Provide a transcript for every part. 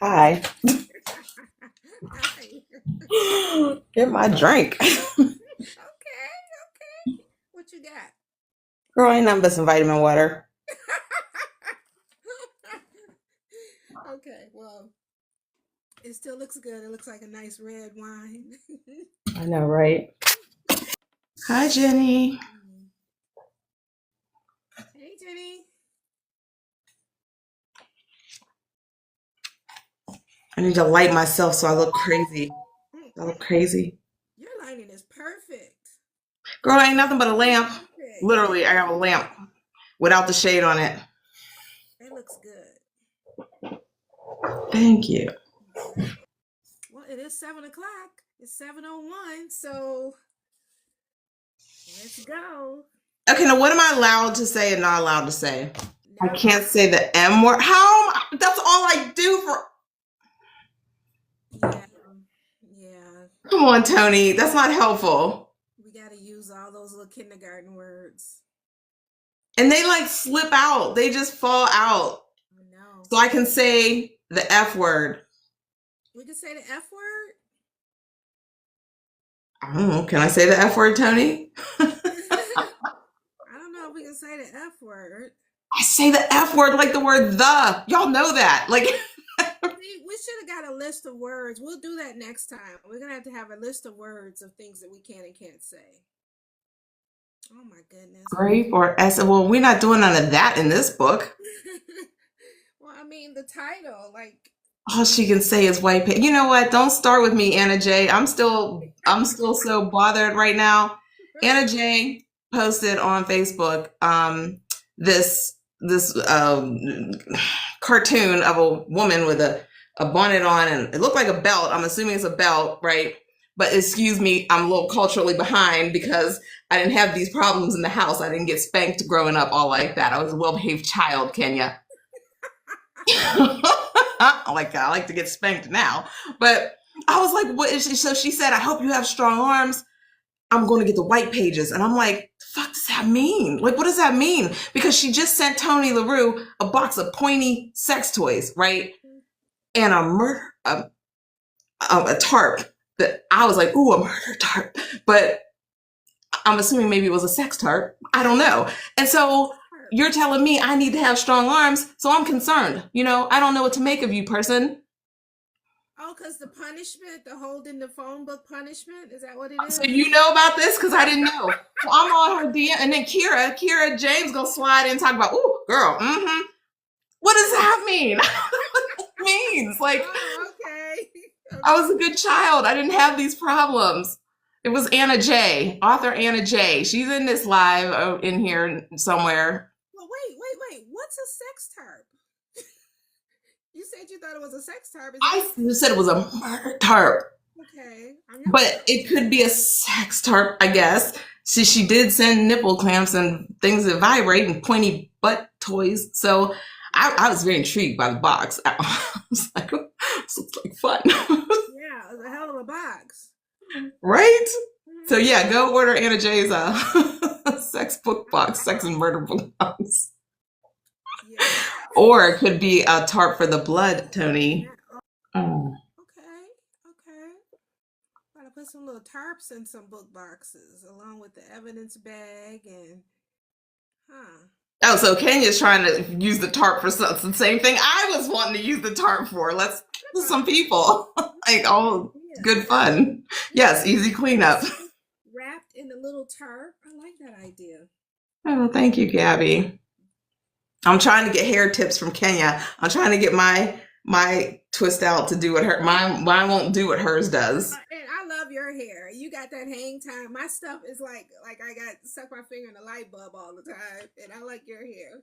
Hi. Hi. Get my drink. Okay, okay. What you got? Girl, ain't nothing but some vitamin water. Okay, well, it still looks good. It looks like a nice red wine. I know, right? Hi, Jenny. Hey, Jenny. I need to light myself so I look crazy. I look Mm-mm. crazy. Your lighting is perfect. Girl, ain't nothing but a lamp. Perfect. Literally, I have a lamp without the shade on it. It looks good. Thank you. Okay. Well, it is 7 o'clock. It's 7:01, so let's go. Okay, now what am I allowed to say and not allowed to say? I Now, can't say the M word. How? That's all I do for. yeah, yeah. Come on, Tony. That's not helpful. We got to use all those little kindergarten words. And they like slip out. They just fall out. I know. So I can say the F word. We can say the F word. I don't know. Can I say the F word, Tony? I don't know if we can say the F word. I say the F word like the word the. Y'all know that. Like, See, we should have got a list of words. We'll do that next time. We're gonna have to have a list of words of things that we can and can't say. Oh my goodness. grape or S. Well, we're not doing none of that in this book. Well, I mean the title, like All she can say is white paper. You know what? Don't start with me, Anna J. I'm still so bothered right now. Anna J posted on Facebook this cartoon of a woman with a bonnet on, and it looked like a belt. I'm assuming it's a belt, right? But excuse me, I'm a little culturally behind because I didn't have these problems in the house. I didn't get spanked growing up all like that. I was a well-behaved child, Kenya. I like to get spanked now. But I was like, what is she? So she said, I hope you have strong arms. I'm going to get the white pages. And I'm like, the fuck does that mean? Like, what does that mean? Because she just sent Tony LaRue a box of pointy sex toys, right? And a tarp that I was like, ooh, a murder tarp. But I'm assuming maybe it was a sex tarp. I don't know. And so you're telling me I need to have strong arms, so I'm concerned. I don't know what to make of you, person. oh, because the punishment, the holding the phone book punishment, is that what it So is? you know about this? Because I didn't know. So I'm on her DM, and then Kira James gonna slide in and talk about, ooh, girl, what does that mean? What it means? Like, Oh, okay. I Okay. was a good child. I didn't have these problems. It was Anna J, author Anna J. She's in this live in here somewhere. Well, wait. What's a sex tarp? You said you thought it was a sex tarp. Is that I said it was a murder tarp, okay? I've never heard but of it that. could be a sex tarp, I guess. She did send nipple clamps and things that vibrate and pointy butt toys. So I was very intrigued by the box. I was like, oh, this looks like fun. Yeah, it was a hell of a box. Right? So Hmm. yeah, go order Anna J's sex book box, sex and murder book box. Yeah. Or it could be a tarp for the blood, Tony. Yeah. Oh. Okay. Okay. Gotta put some little tarps in some book boxes along with the evidence bag and huh. Oh, so Kenya's trying to use the tarp for the same thing I was wanting to use the tarp for. Let's Oh, some people. that's a Like, good oh, idea. good fun. Yeah. Yes, easy cleanup. Wrapped in a little tarp. I like that idea. Oh, thank you, Gabby. I'm trying to get hair tips from Kenya. I'm trying to get my twist out to do what her mine won't do what hers does. And I love your hair. You got that hang time. My stuff is like I got stuck my finger in a light bulb all the time, and I like your hair.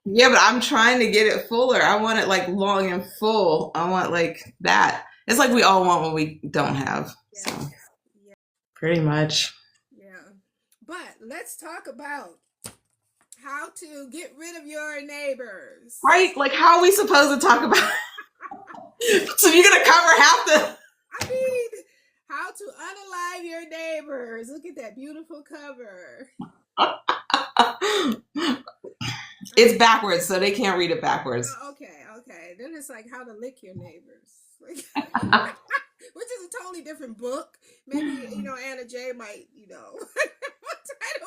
Yeah, but I'm trying to get it fuller. I want it like long and full. I want like that. It's like we all want what we don't have. So Yeah, yeah, pretty much. yeah. But let's talk about how to get rid of your neighbors. Right? Like how are we supposed to talk about so you're gonna cover half the I mean, how to unalive your neighbors. Look at that beautiful cover. it's backwards, so they can't read it backwards. Okay, okay. right. Then it's like How to Lick Your Neighbors, like, which is a totally different book. Maybe Anna J might title that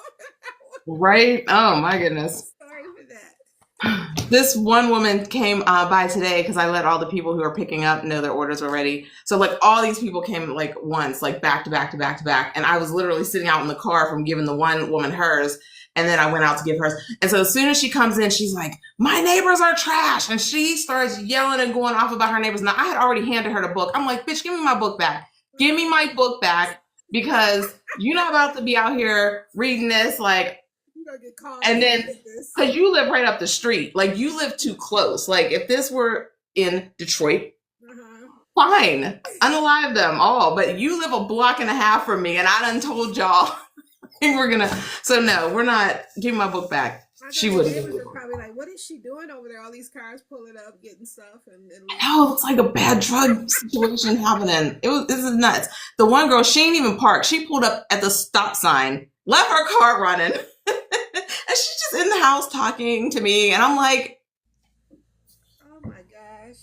one. Right? Oh my goodness. Sorry for that. This one woman came by today because I let all the people who are picking up know their orders were ready. So like all these people came like once, like back to back to back to back. And I was literally sitting out in the car from giving the one woman hers. And then I went out to give hers. And so as soon as she comes in, she's like, my neighbors are trash. And she starts yelling and going off about her neighbors. Now I had already handed her the book. I'm like, bitch, give me my book back. Give me my book back, because you're not about to be out here reading this like, and then because you live right up the street, like you live too close. Like if this were in Detroit, fine, unalive them all, but you live a block and a half from me, and I done told y'all we're gonna, so no, we're not. Give me my book back. She would have probably like, what is she doing over there? All these cars pulling up, getting stuff, and oh, it's like a bad drug situation happening. This is nuts. The one girl, she ain't even parked. She pulled up at the stop sign, left her car running. And she's just in the house talking to me, and I'm like, oh my gosh.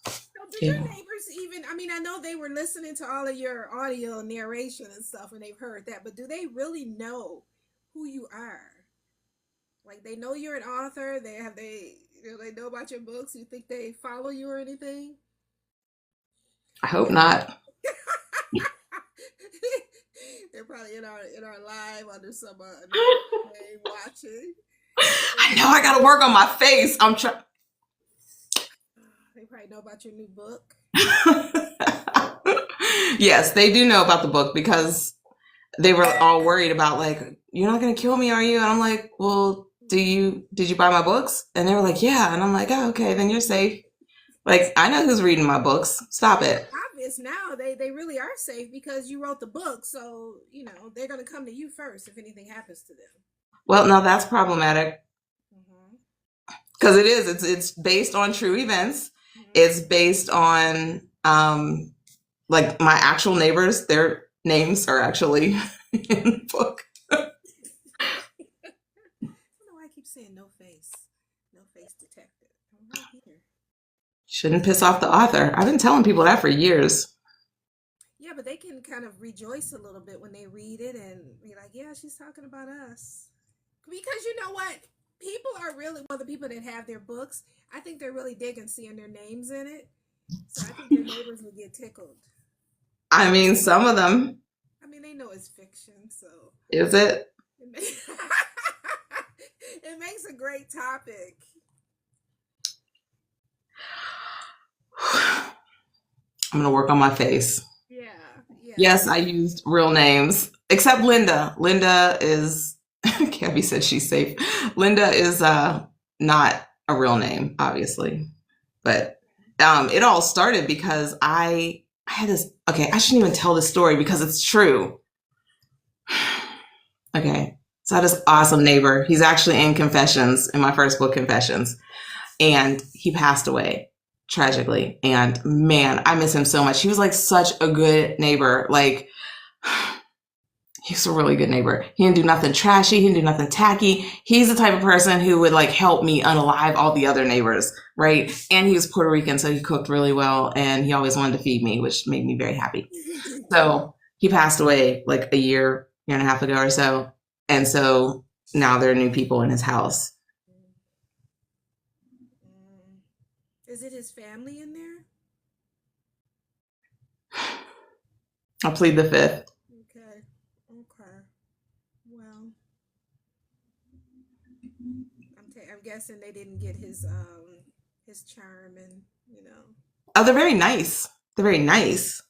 So did your neighbors even, I mean, I know they were listening to all of your audio narration and stuff, and they've heard that, but do they really know who you are? Like, they know you're an author, they know about your books, you think they follow you or anything? I hope not. They're probably in our live under some name watching. I know I gotta work on my face. I'm trying. They probably know about your new book. Yes, they do know about the book, because they were all worried about like, you're not gonna kill me, are you? And I'm like, well, did you buy my books? And they were like, yeah. And I'm like, oh, okay, then you're safe. Like, I know who's reading my books. Stop it. Obvious now, they really are safe because you wrote the book, so they're gonna come to you first if anything happens to them. Well, no, that's problematic, because it's based on true events. It's based on like my actual neighbors. Their names are actually in the book. I don't know why I keep saying no face detected. I'm right here. Shouldn't piss off the author. I've been telling people that for years. Yeah, but they can kind of rejoice a little bit when they read it and be like, yeah, she's talking about us. Because you know what? People are really, well, the people that have their books, I think they're really digging seeing their names in it. So I think their neighbors will get tickled. I mean, some of them. I mean, they know it's fiction, so. Is it? It makes a great topic. I'm going to work on my face. Yeah. Yes, I used real names, except Linda. Linda is, Gabby said she's safe. Linda is not a real name, obviously. But it all started because I had this, okay, I shouldn't even tell this story because it's true. Okay, so I had this awesome neighbor. He's actually in Confessions, in my first book, Confessions. And he passed away tragically. And man, I miss him so much. He was like such a good neighbor. Like, he's a really good neighbor. He didn't do nothing trashy. He didn't do nothing tacky. He's the type of person who would like help me unalive all the other neighbors, right? And he was Puerto Rican, so he cooked really well. And he always wanted to feed me, which made me very happy. So he passed away like a year and a half ago or so. And so now there are new people in his house. Is it his family in there? I'll plead the fifth. Okay. Well, I'm guessing they didn't get his charm and Oh, they're very nice. They're very nice.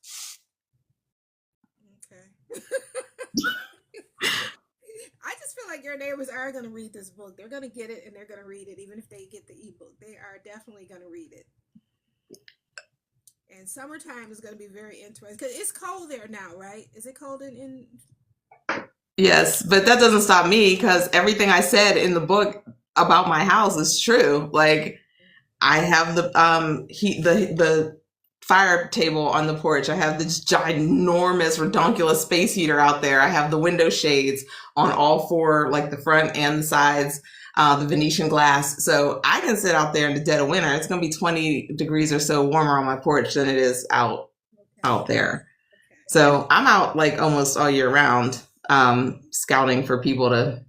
Okay. I just feel like your neighbors are going to read this book. They're going to get it and they're going to read it, even if they get the ebook. They are definitely going to read it. And summertime is going to be very interesting because it's cold there now, right? Is it cold in? Yes, but that doesn't stop me because everything I said in the book about my house is true. Like, I have the fire table on the porch. I have this ginormous redonkulous space heater out there. I have the window shades on all four, like the front and the sides. the Venetian glass. So I can sit out there in the dead of winter. It's going to be 20 degrees or so warmer on my porch than it is out there. So I'm out like almost all year round, scouting for people to.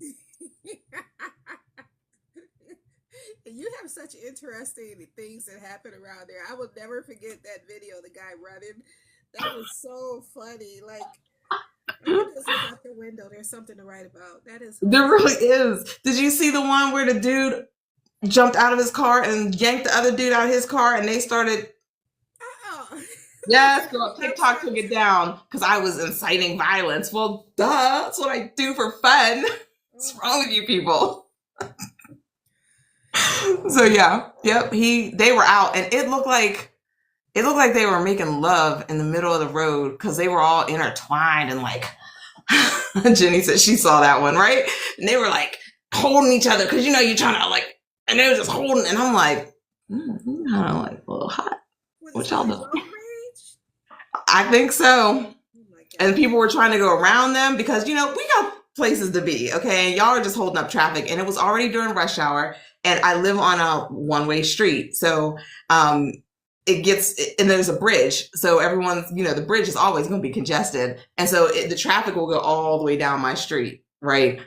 You have such interesting things that happen around there. I will never forget that video, the guy running. That was so funny. Like, just look out the window. There's something to write about. That is hilarious. There really is. Did you see the one where the dude jumped out of his car and yanked the other dude out of his car and they started? Yes, girl, TikTok took it down because I was inciting violence. Well, duh, that's what I do for fun. What's wrong with you people? So yeah, yep. They were out, and it looked like they were making love in the middle of the road because they were all intertwined and like. Jenny said she saw that one, right? And they were like holding each other because you know you're trying to like, and they were just holding, and I'm like, kind of like a little hot. What y'all doing? I think so. And people were trying to go around them because, you know, we got places to be, okay? And y'all are just holding up traffic. And it was already during rush hour. And I live on a one-way street. So it gets, and there's a bridge. So everyone's, you know, the bridge is always going to be congested. And so the traffic will go all the way down my street, right?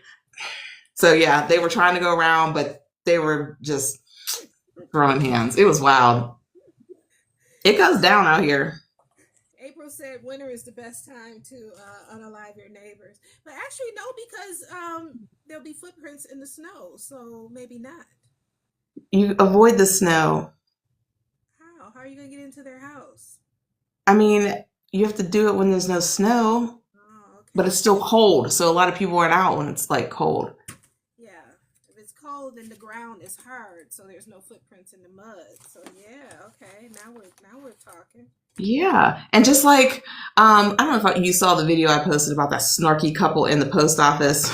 So yeah, they were trying to go around, but they were just throwing hands. It was wild. It goes down out here. April said winter is the best time to unalive your neighbors. But actually, no, because there'll be footprints in the snow. So maybe not. You avoid the snow. How? How are you going to get into their house? I mean, you have to do it when there's no snow. Oh, okay. But it's still cold. So a lot of people aren't out when it's like cold. Yeah. If it's cold, then the ground is hard. So there's no footprints in the mud. So yeah, okay. Now we're talking. Yeah. And just like, I don't know if you saw the video I posted about that snarky couple in the post office.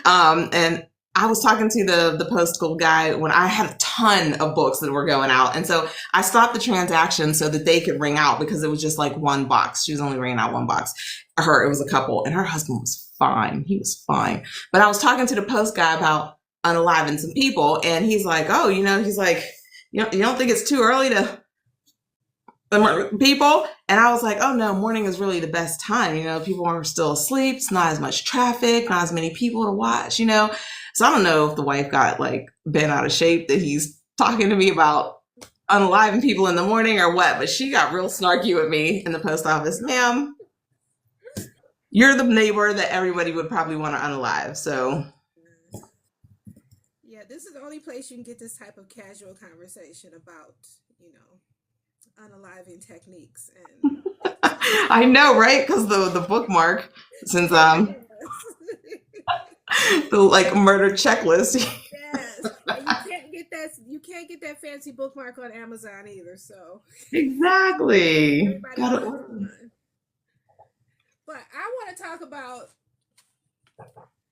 And I was talking to the postal guy when I had a ton of books that were going out. And so I stopped the transaction so that they could ring out because it was just like one box. She was only ringing out one box. It was a couple and her husband was fine. He was fine. But I was talking to the post guy about unaliving some people. And he's like, oh, you know, he's like, you don't think it's too early to people? And I was like, oh no, morning is really the best time. You know, people are still asleep. It's not as much traffic, not as many people to watch, you know? So I don't know if the wife got like bent out of shape that he's talking to me about unaliving people in the morning or what, but she got real snarky with me in the post office. Ma'am, you're the neighbor that everybody would probably want to unalive. So yeah, this is the only place you can get this type of casual conversation about, you know, unaliving techniques. And I know, right? Because the bookmark, since the like murder checklist. Yes, you can't get that fancy bookmark on Amazon either. So exactly. But I want to talk about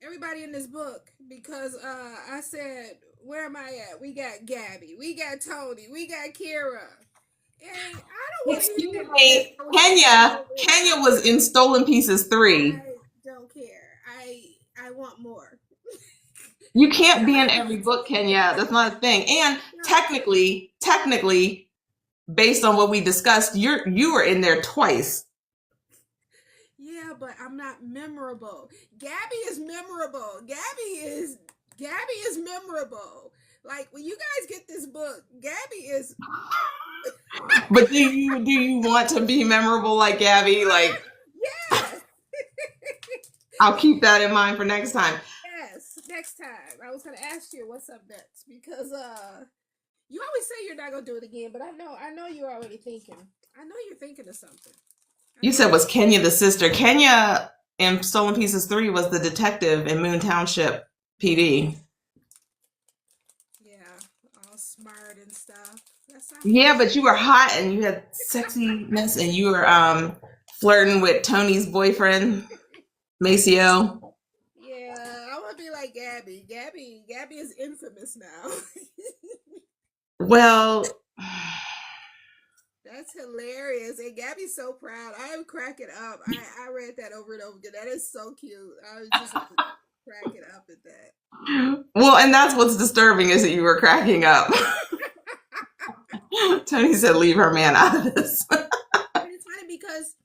everybody in this book because I said, where am I at? We got Gabby, we got Tony, we got Kira. And I don't want Excuse me, Kenya was in Stolen Pieces 3. I don't care. I want more. You can't be in every book, Kenya. That's not a thing. And technically, based on what we discussed, you were in there twice. Yeah, but I'm not memorable. Gabby is memorable. Gabby is memorable. Like when you guys get this book, Gabby is. But do you want to be memorable like Gabby? Like, yes. I'll keep that in mind for next time. Yes, next time. I was gonna ask you what's up next because you always say you're not gonna do it again, but I know you're already thinking. I know you're thinking of something. You said was Kenya the sister? Kenya in Stolen Pieces 3 was the detective in Moon Township PD. Yeah, all smart and stuff. Yeah, but you were hot and you had sexiness and you were flirting with Tony's boyfriend, Maceo. Yeah, I want to be like Gabby. Gabby is infamous now. Well, that's hilarious. And Gabby's so proud. I am cracking up. I read that over and over again. That is so cute. I was just like, cracking up at that. Well, and that's what's disturbing is that you were cracking up. Tony said, "Leave her man out of this." And it's funny because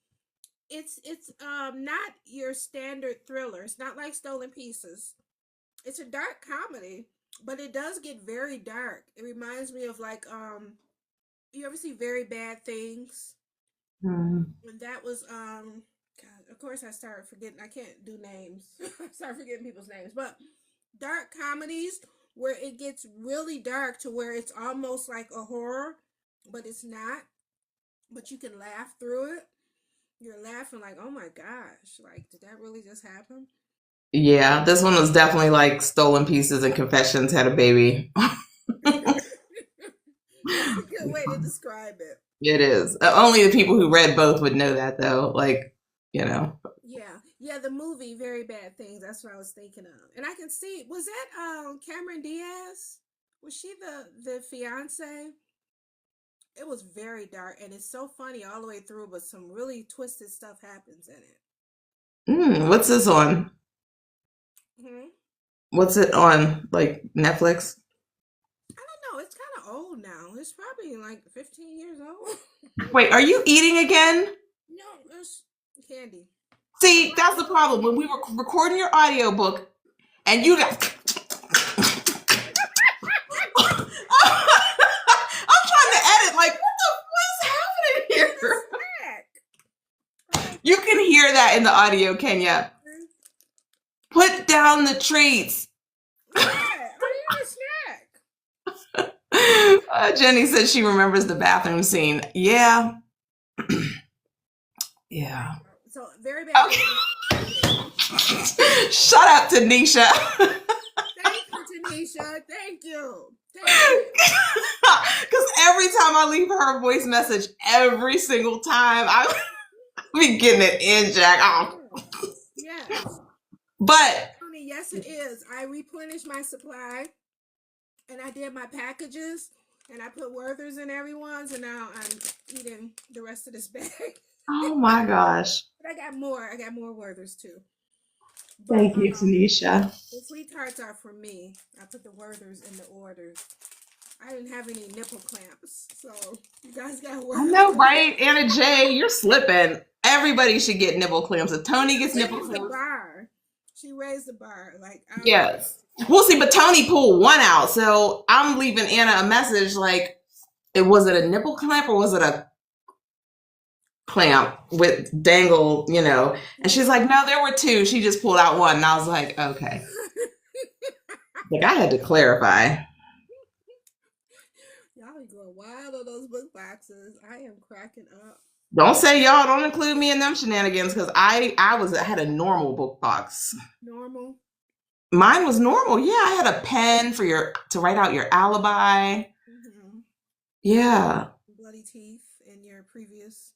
it's not your standard thriller. It's not like Stolen Pieces. It's a dark comedy, but it does get very dark. It reminds me of like you ever see Very Bad Things? Mm. When that was God, of course I started forgetting. I can't do names. I started forgetting people's names, but dark comedies where it gets really dark to where it's almost like a horror, but it's not. But you can laugh through it. You're laughing like, oh my gosh, like did that really just happen? Yeah, this one was definitely like Stolen Pieces and Confessions had a baby. That's a good way to describe it. It is. Only the people who read both would know that, though. Like, you know. Yeah, the movie Very Bad Things. That's what I was thinking of, and I can see. Was that Cameron Diaz? Was she the fiance? It was very dark, and it's so funny all the way through, but some really twisted stuff happens in it. What's this on? Hmm? What's it on? Like Netflix? I don't know. It's kind of old now. It's probably like 15 years old. Wait, are you eating again? No, it's candy. See, that's the problem. When we were recording your audiobook and you got I'm trying to edit, like, what's happening here? You can hear that in the audio, Kenya. Put down the treats. I need a snack. Jenny said she remembers the bathroom scene. Yeah. Yeah. So very bad. Okay. Shut up, Tanisha. Thank you, Tanisha. Thank you. Because every time I leave her a voice message, every single time I be getting it in, Jack. Oh. Yes. But yes, it is. I replenished my supply, and I did my packages, and I put Werther's in everyone's, and now I'm eating the rest of this bag. Oh my gosh! But I got more. I got more Werther's too. But, thank you, Tanisha. The sweet tarts are for me. I put the Werther's in the orders. I didn't have any nipple clamps, so you guys got Werther's. I know, right? Anna J, you're slipping. Everybody should get nipple clamps. If Tony gets nipple clamps, she raised the bar. Like, yes. We'll see, but Tony pulled one out, so I'm leaving Anna a message like, was it a nipple clamp or was it a clamp with dangle, you know? And she's like, no, there were two. She just pulled out one, and I was like, okay. Like, I had to clarify. Y'all be going wild on those book boxes. I am cracking up. Don't say y'all. Don't include me in them shenanigans, because I had a normal book box. Normal? Mine was normal. Yeah, I had a pen to write out your alibi. Mm-hmm. Yeah. Bloody teeth in your previous.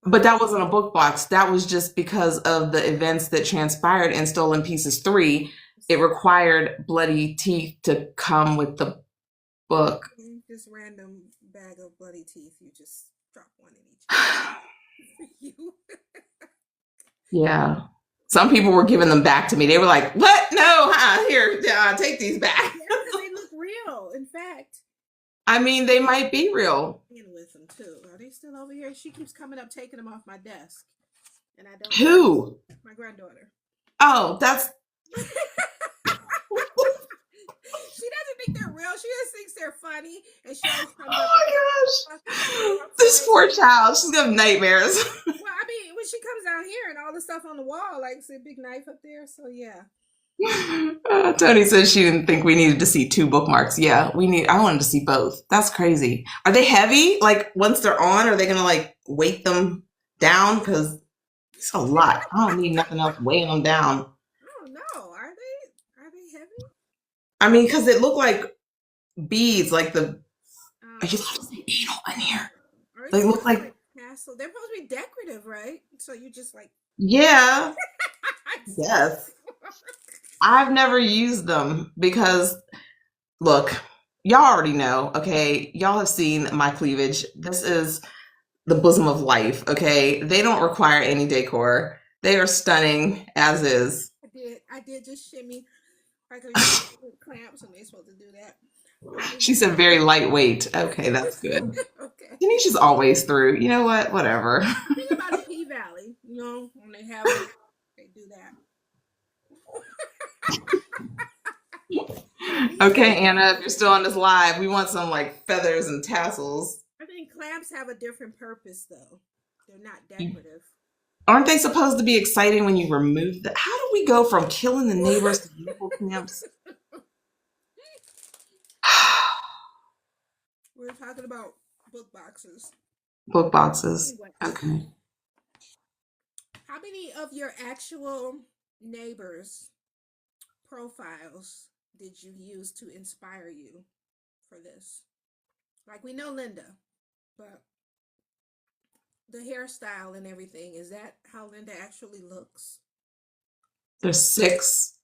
But that wasn't a book box. That was just because of the events that transpired in Stolen Pieces 3. It required bloody teeth to come with the book. Just random bag of bloody teeth. You just drop one in each. Yeah. Some people were giving them back to me. They were like, what? No, here, take these back. Yeah, they look real. In fact. I mean, they might be real. With them too. Are they still over here? She keeps coming up, taking them off my desk. And I don't. Who? My granddaughter. Oh, that's. She doesn't think they're real. She just thinks they're funny. And she always comes up. Oh my gosh. This poor child. She's gonna have nightmares. Well, I mean, when she comes down here and all the stuff on the wall, like it's a big knife up there. So yeah. Tony says she didn't think we needed to see 2 bookmarks. Yeah, I wanted to see both. That's crazy. Are they heavy? Like once they're on, are they gonna like weight them down? Because it's a lot. I don't need nothing else weighing them down. I don't know. Are they heavy? I mean, because it looked like beads, like the. I just have to say beetle in here. They look like castle. They're supposed to be decorative, right? So you just like. Yeah. Yes. I've never used them because, look, y'all already know, okay? Y'all have seen my cleavage. This is the bosom of life, okay? They don't require any decor. They are stunning as is. I did just shimmy like a clamps, and they're supposed to do that. She said very lightweight. Okay, that's good. Okay. Tanisha's always through. You know what? Whatever. Think about a P Valley. You know, when they have it, they do that. Okay, Anna, if you're still on this live, we want some like feathers and tassels. I think clamps have a different purpose, though. They're not decorative. Aren't they supposed to be exciting when you remove the? How do we go from killing the neighbors to nipple clamps? We're talking about book boxes. Book boxes. Anyway, Okay. how many of your actual neighbors' profiles did you use to inspire you for this? Like, we know Linda, but the hairstyle and everything, is that how Linda actually looks? There's 6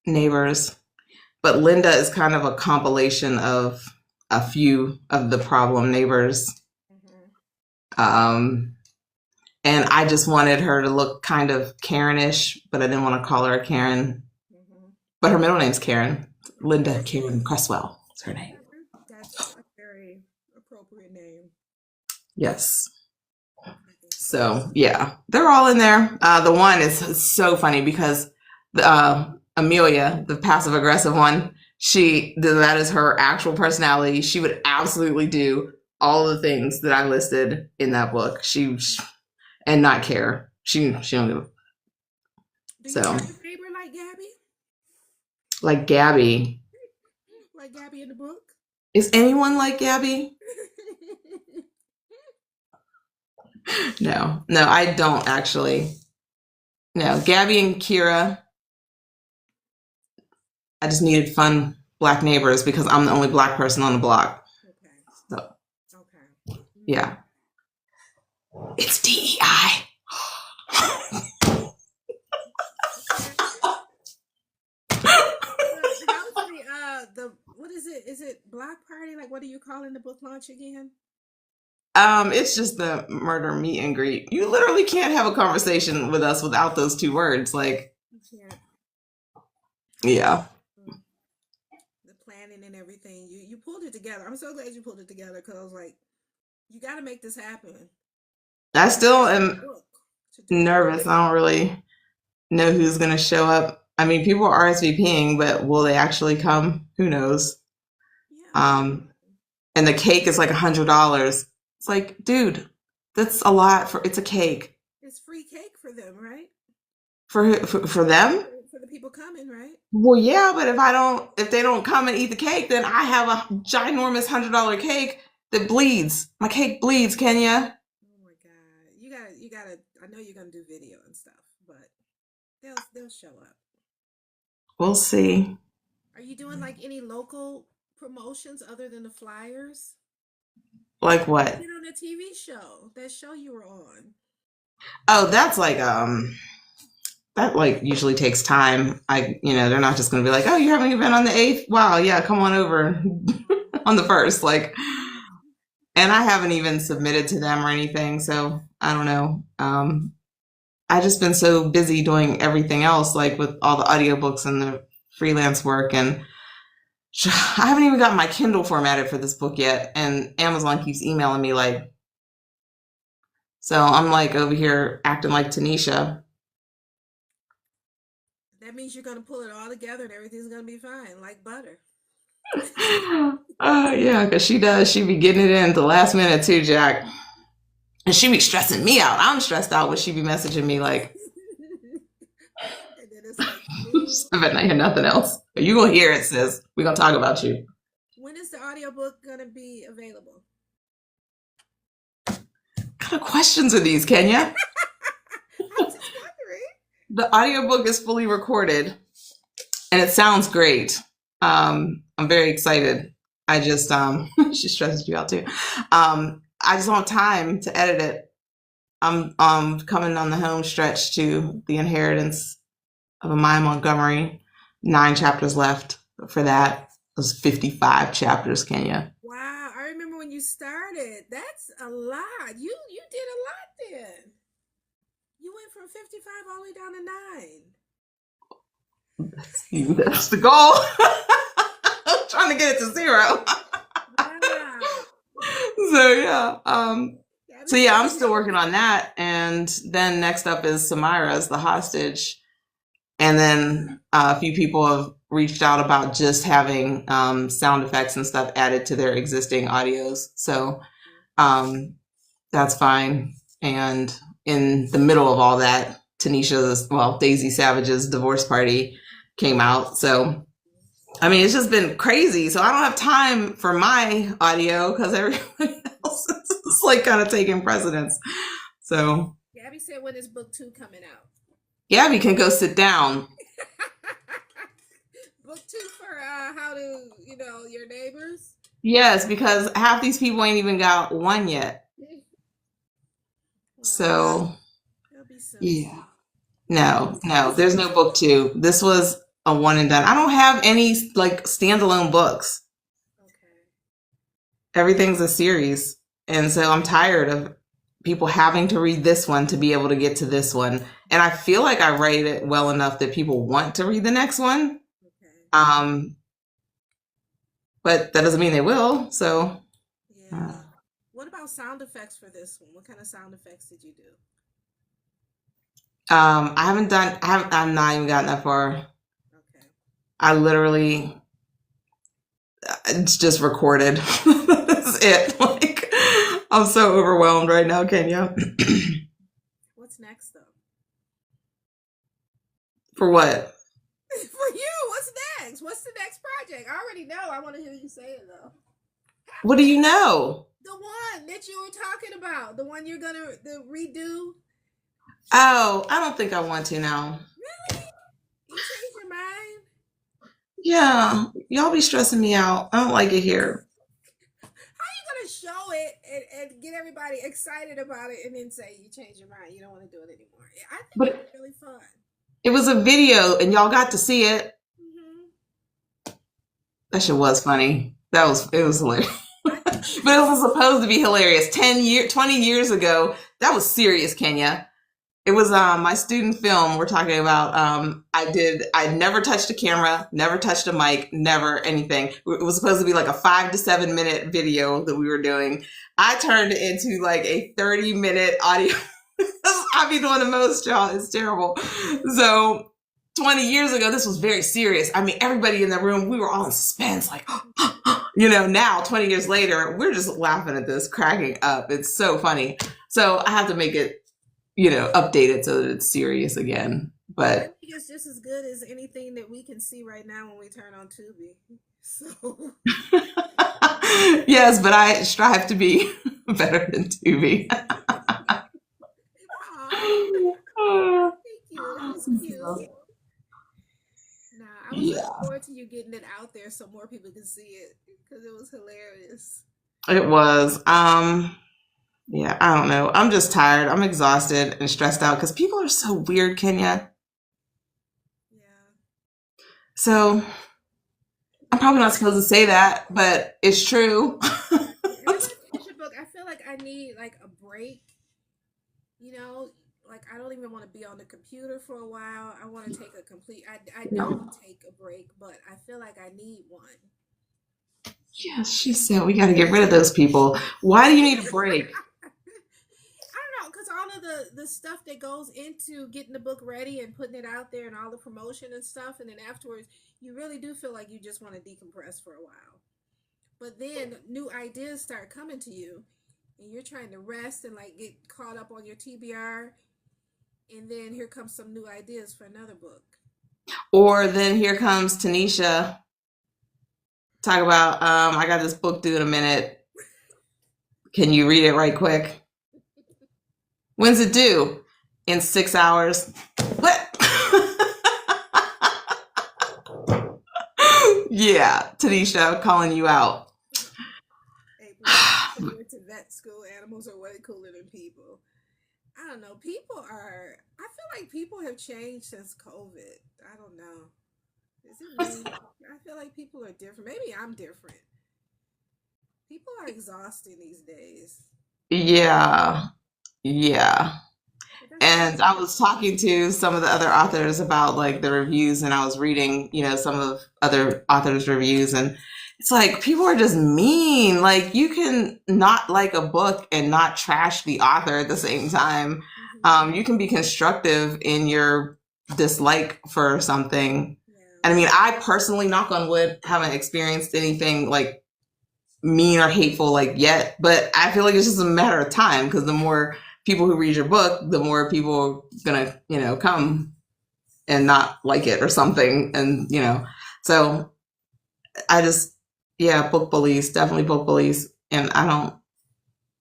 neighbors, but Linda is kind of a compilation of a few of the problem neighbors. Mm-hmm. And I just wanted her to look kind of Karen-ish, but I didn't want to call her a Karen. Mm-hmm. But her middle name's Karen. Linda Karen Cresswell is her name. That's a very appropriate name. Yes. So, yeah, they're all in there. The one is so funny because Amelia, the passive aggressive one, that is her actual personality. She would absolutely do all the things that I listed in that book. And not care. She don't give a. Do So. You have a neighbor like Gabby? Like Gabby. Like Gabby in the book? Is anyone like Gabby? No, I don't actually. No, Gabby and Kira. I just needed fun Black neighbors because I'm the only Black person on the block. Okay. So, Okay. yeah. It's DEI. What is it? Is it Black Party? Like, what are you calling the book launch again? It's just the murder meet and greet. You literally can't have a conversation with us without those 2 words. Like, You can't. Yeah. The planning and everything. You pulled it together. I'm so glad you pulled it together because I was like, you got to make this happen. I still am nervous. I don't really know who's going to show up. I mean, people are RSVPing, but will they actually come? Who knows? Yeah. And the cake is like $100. It's like, dude, that's a lot it's a cake. It's free cake for them, right? For them? For the people coming, right? Well, yeah, but if they don't come and eat the cake, then I have a ginormous $100 cake that bleeds. My cake bleeds, Kenya. Oh my God. You gotta, I know you're gonna do video and stuff, but they'll show up. We'll see. Are you doing like any local promotions other than the flyers? Like what? You know, the TV show, that show you were on. Oh, that's like that like usually takes time. They're not just gonna be like, oh, you're having an event on the 8th? Wow, yeah, come on over on the 1st. Like, and I haven't even submitted to them or anything, so I don't know. I just been so busy doing everything else, like with all the audiobooks and the freelance work, and I haven't even got my Kindle formatted for this book yet, and Amazon keeps emailing me like, so I'm like over here acting like Tanisha. That means you're gonna pull it all together and everything's gonna be fine, like butter. Yeah, because she does. She be getting it in at the last minute too, Jack. And she be stressing me out. I'm stressed out when she be messaging me like, And then it's like, I bet I hear nothing else. You gonna hear it, sis. We gonna talk about you. when is the audiobook gonna be available? What kind of questions are these, Kenya? I'm just wondering. The audiobook is fully recorded and it sounds great. I'm very excited. I just she stresses you out too. I just don't have time to edit it. I'm coming on the home stretch to The Inheritance of Amaya Montgomery. 9 chapters left for that. It was 55 chapters, Kenya. Wow, I remember when you started. That's a lot. You did a lot then. You went from 55 all the way down to 9. That's the goal. I'm trying to get it to 0. Wow. So yeah. So Gabby yeah, said I'm when still working on that. And then next up is Samira's The Hostage. And then a few people have reached out about just having sound effects and stuff added to their existing audios. So that's fine. And in the middle of all that, Daisy Savage's divorce party came out. So, I mean, it's just been crazy. So I don't have time for my audio because everybody else is like kind of taking precedence. So Gabby said when is book 2 coming out? Gabby can go sit down. Book 2 for how to, your neighbors? Yes, because half these people ain't even got one yet. Well, So it'll be soon. yeah. No, there's no book 2. This was a one and done. I don't have any like standalone books. Okay. Everything's a series. And so I'm tired of people having to read this one to be able to get to this one. And I feel like I write it well enough that people want to read the next one. Okay. But that doesn't mean they will. So Yeah. What about sound effects for this one? What kind of sound effects did you do? I'm not even gotten that far. Okay. I literally, it's just recorded. That's it. Like, I'm so overwhelmed right now, Kenya. What's next, though? For what? For you, what's next? What's the next project? I already know. I want to hear you say it, though. What do you know? The one that you were talking about. The one you're going to redo. Oh, I don't think I want to now. Really? You changed your mind? Yeah, y'all be stressing me out. I don't like it here. How are you going to show it and get everybody excited about it and then say you changed your mind? You don't want to do it anymore. I think But it's really fun. it was a video and y'all got to see it. Mm-hmm. That shit was funny. It was hilarious. But it was supposed to be hilarious. 20 years ago, that was serious, Kenya. It was my student film. We're talking about I never touched a camera, never touched a mic, never anything. It was supposed to be like a 5 to 7 minute video that we were doing. I turned it into like a 30-minute audio. I be doing the most, y'all. It's terrible. So 20 years ago, this was very serious. I mean, everybody in the room, we were all in suspense, like, now 20 years later, we're just laughing at this, cracking up. It's so funny. So I have to make it, updated so that it's serious again. But I think it's just as good as anything that we can see right now when we turn on Tubi. So yes, but I strive to be better than Tubi. Aw, thank you. That was cute. Nah, I was looking forward to you getting it out there so more people can see it because it was hilarious. It was. Yeah, I don't know. I'm just tired. I'm exhausted and stressed out because people are so weird, Kenya. Yeah. So I'm probably not supposed to say that, but it's true. Every time I finish a book, I feel like I need like a break. Like I don't even want to be on the computer for a while. I want to take a complete. I don't take a break, but I feel like I need one. Yes, she said we got to get rid of those people. Why do you need a break? I don't know, because all of the stuff that goes into getting the book ready and putting it out there and all the promotion and stuff, and then afterwards, you really do feel like you just want to decompress for a while. But then new ideas start coming to you, and you're trying to rest and like get caught up on your TBR, and then here comes some new ideas for another book. Or then here comes Tanisha. Talk about, I got this book due in a minute. Can you read it right quick? When's it due? In 6 hours. What? Yeah, Tanisha, calling you out. April, went to vet school. Animals are way cooler than people. I don't know. I feel like people have changed since COVID. I don't know. Is it me? I feel like people are different. Maybe I'm different. People are exhausting these days. Yeah. That's And I crazy. was talking to some of the other authors about like the reviews, and I was reading, some of other authors' reviews, and it's like people are just mean. Like you can not like a book and not trash the author at the same time. Hmm. You can be constructive in your dislike for something. Yeah. And I mean, I personally, knock on wood, haven't experienced anything like mean or hateful like yet, but I feel like it's just a matter of time because the more people who read your book, the more people are gonna, come and not like it or something. And, so I just, yeah, book police, definitely book police. And I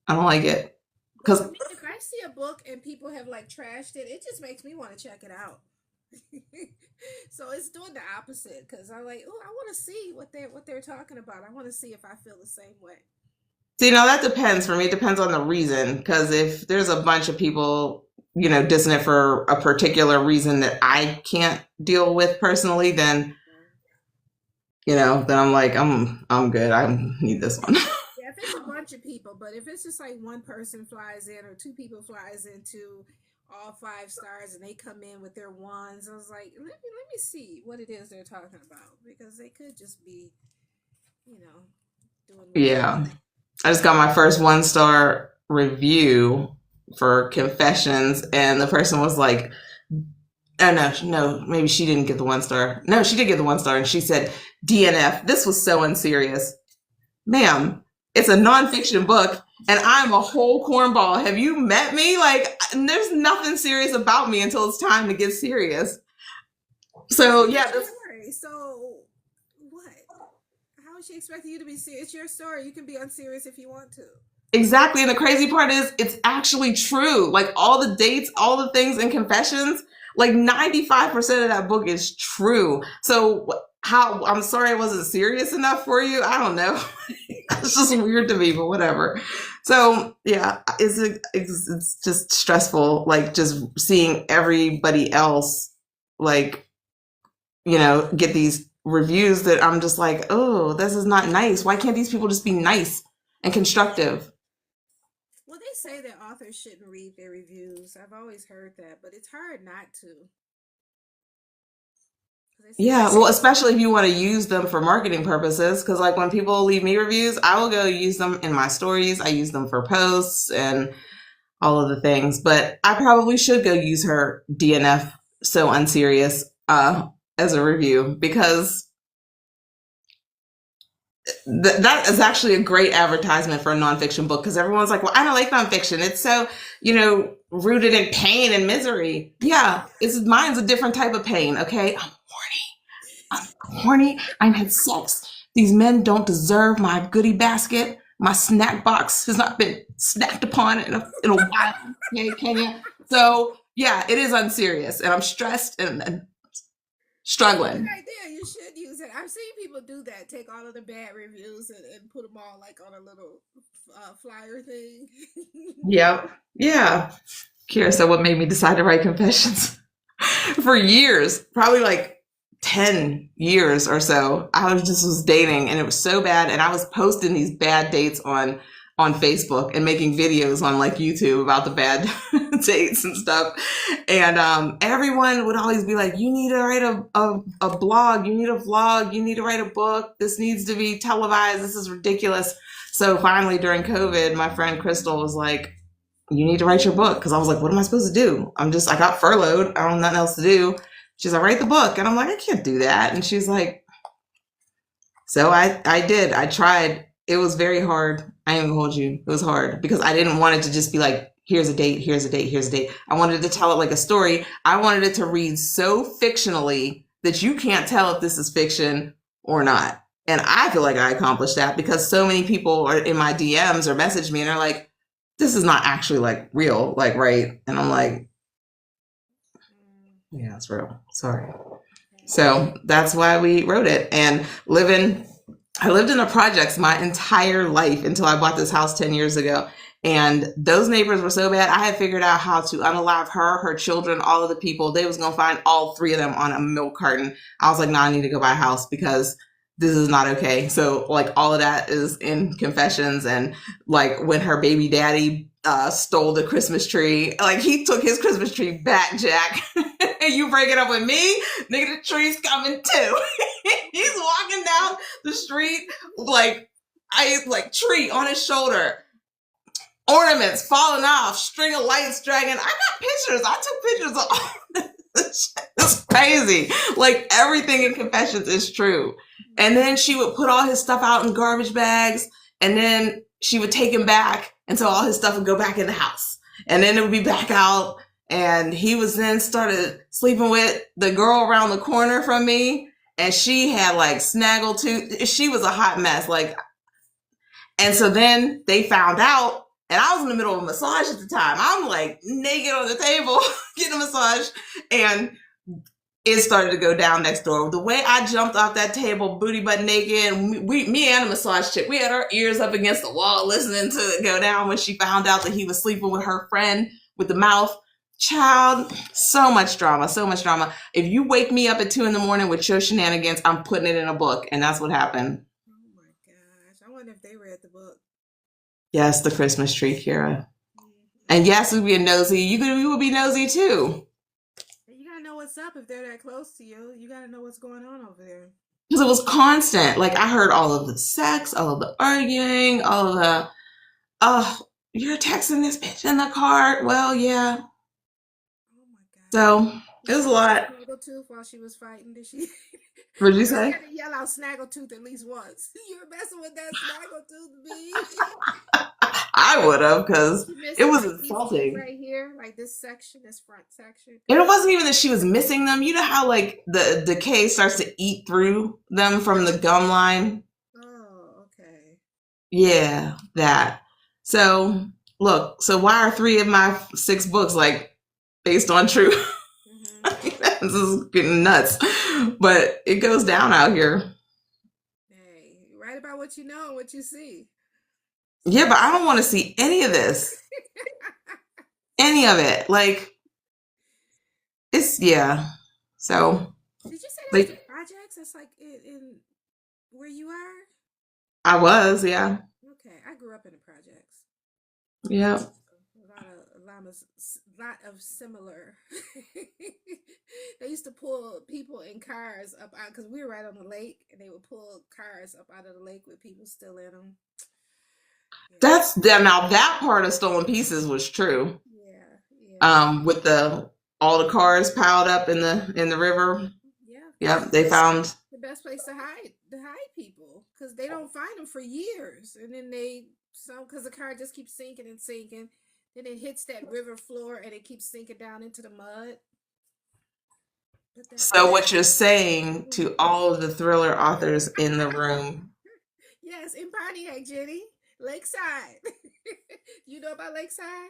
don't like it. Well, Cause for me, if I see a book and people have like trashed it, it just makes me want to check it out. So it's doing the opposite because I'm like, oh, I want to see what they're talking about. I want to see if I feel the same way. See, now that depends for me. It depends on the reason. Because if there's a bunch of people, dissing it for a particular reason that I can't deal with personally, then I'm like, I'm good. I need this one. Yeah, if it's a bunch of people, but if it's just like one person flies in or two people flies into all 5 stars and they come in with their ones, I was like, let me see what it is they're talking about because they could just be, you know, doing whatever. Yeah. I just got my first 1 star review for Confessions, and the person was like, oh no, maybe she didn't get the 1 star. No, she did get the 1 star, and she said, DNF, this was so unserious. Ma'am, it's a nonfiction book, and I'm a whole cornball. Have you met me? Like, there's nothing serious about me until it's time to get serious. It's So, your yeah, story, so what? How is she expecting you to be serious? It's your story. You can be unserious if you want to. exactly. And the crazy part is, it's actually true. Like, all the dates, all the things in Confessions, like 95% of that book is true. So, how, I'm sorry I wasn't serious enough for you. I don't know. It's just weird to me, but whatever. So yeah, it's just stressful, like just seeing everybody else, like, get these reviews that I'm just like, oh, this is not nice. Why can't these people just be nice and constructive? Well, they say that authors shouldn't read their reviews. I've always heard that, but it's hard not to. 'Cause they say Yeah, some well, people. especially if you want to use them for marketing purposes, because like when people leave me reviews, I will go use them in my stories. I use them for posts and all of the things. But I probably should go use her DNF so unserious as a review because that is actually a great advertisement for a nonfiction book because everyone's like, well, I don't like nonfiction. It's so, rooted in pain and misery. Yeah, mine's a different type of pain. Okay. I'm horny. I've had sex. These men don't deserve my goodie basket. My snack box has not been snacked upon in a while. Okay, Kenya. So yeah, it is unserious, and I'm stressed and That's a good struggling. idea. You should use it. I've seen people do that. Take all of the bad reviews and put them all like on a little flyer thing. Yep. Yeah. Kira, so what made me decide to write confessions? For years, probably like 10 years or so, I was dating, and it was so bad, and I was posting these bad dates on Facebook and making videos on like YouTube about the bad dates and stuff. And everyone would always be like, you need to write a blog, you need a vlog, you need to write a book, this needs to be televised, this is ridiculous. So finally during COVID, my friend Crystal was like, you need to write your book. Cause I was like, what am I supposed to do? I got furloughed. I don't have nothing else to do. She's like, write the book. And I'm like, I can't do that. And she's like, so I did. I tried. It was very hard. I ain't gonna hold you. It was hard because I didn't want it to just be like, here's a date, here's a date, here's a date. I wanted to tell it like a story. I wanted it to read so fictionally that you can't tell if this is fiction or not. And I feel like I accomplished that because so many people are in my DMs or message me and they're like, this is not actually like real, like, right? And I'm like, Mm, yeah, it's real. Sorry. okay. So that's why we wrote it. And I lived in the projects my entire life until I bought this house 10 years ago. And those neighbors were so bad. I had figured out how to unalive her children, all of the people. They was going to find all 3 of them on a milk carton. I was like, no, I need to go buy a house because this is not okay. So like all of that is in Confessions. And like when her baby daddy stole the Christmas tree. Like, he took his Christmas tree back, Jack. And you break it up with me, nigga, the tree's coming too. He's walking down the street like tree on his shoulder, ornaments falling off, string of lights dragging. I got pictures. I took pictures of all this. It's crazy. Like, everything in Confessions is true. And then she would put all his stuff out in garbage bags, and then she would take him back, and so all his stuff would go back in the house, and then it would be back out. And he was then started sleeping with the girl around the corner from me, and she had like snaggletooth. She was a hot mess. Like, and so then they found out, and I was in the middle of a massage at the time. I'm like naked on the table getting a massage, and it started to go down next door. The way I jumped off that table, booty butt naked, and me and a massage chick, we had our ears up against the wall listening to it go down when she found out that he was sleeping with her friend with the mouth. Child, so much drama, so much drama. If you wake me up at 2 a.m. with your shenanigans, I'm putting it in a book, and that's what happened. Oh my gosh. I wonder if they read the book. Yes, The Christmas Tree, Kira. And yes, we'd be nosy. You would be nosy too. You gotta know what's up if they're that close to you. You gotta know what's going on over there. Because it was constant. Like, I heard all of the sex, all of the arguing, all of the, oh, you're texting this bitch in the car. Well, yeah. Oh my god. So it was a lot. Snaggletooth while she was fighting, did she? What did you say? You had to yell out snaggletooth at least once. You were messing with that snaggletooth, B. I would have, because it was like insulting. Right here, like this section, this front section. And it wasn't even that she was missing them. You know how like the decay starts to eat through them from the gum line? Oh, okay. Yeah, that. So look, so why are 3 of my 6 books like based on true? This is getting nuts. But it goes down out here. Hey, write about what you know and what you see. Yeah, but I don't want to see any of this. Any of it. Like, it's, yeah. So. Did you say that like, was the projects? That's like in where you are? I was, yeah. Okay, I grew up in the projects. Yeah. A lot of similar. They used to pull people in cars up out, because we were right on the lake, and they would pull cars up out of the lake with people still in them. Yeah. Now that part of Stolen Pieces was true. Yeah. With all the cars piled up in the river. Yeah. Yep, they found the best place to hide people, because they don't find them for years, and then because the car just keeps sinking and sinking. Then it hits that river floor and it keeps sinking down into the mud. So what you're saying to all of the thriller authors in the room. Yes, in Pontiac, Jenny. Lakeside. You know about Lakeside?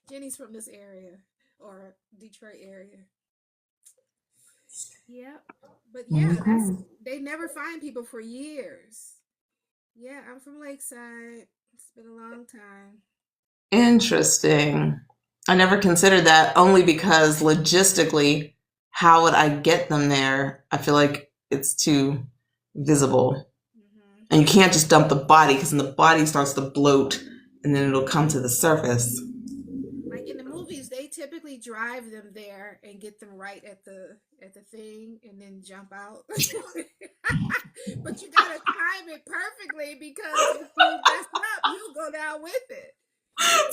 Jenny's from this area, or Detroit area. Yeah. But yeah, they never find people for years. Yeah, I'm from Lakeside. It's been a long time. Interesting. I never considered that, only because logistically, how would I get them there? I feel like it's too visible. And you can't just dump the body, because then the body starts to bloat and then it'll come to the surface. Like in the movies, they typically drive them there and get them right at the thing and then jump out. But you gotta time it perfectly, because if you mess up, you'll go down with it.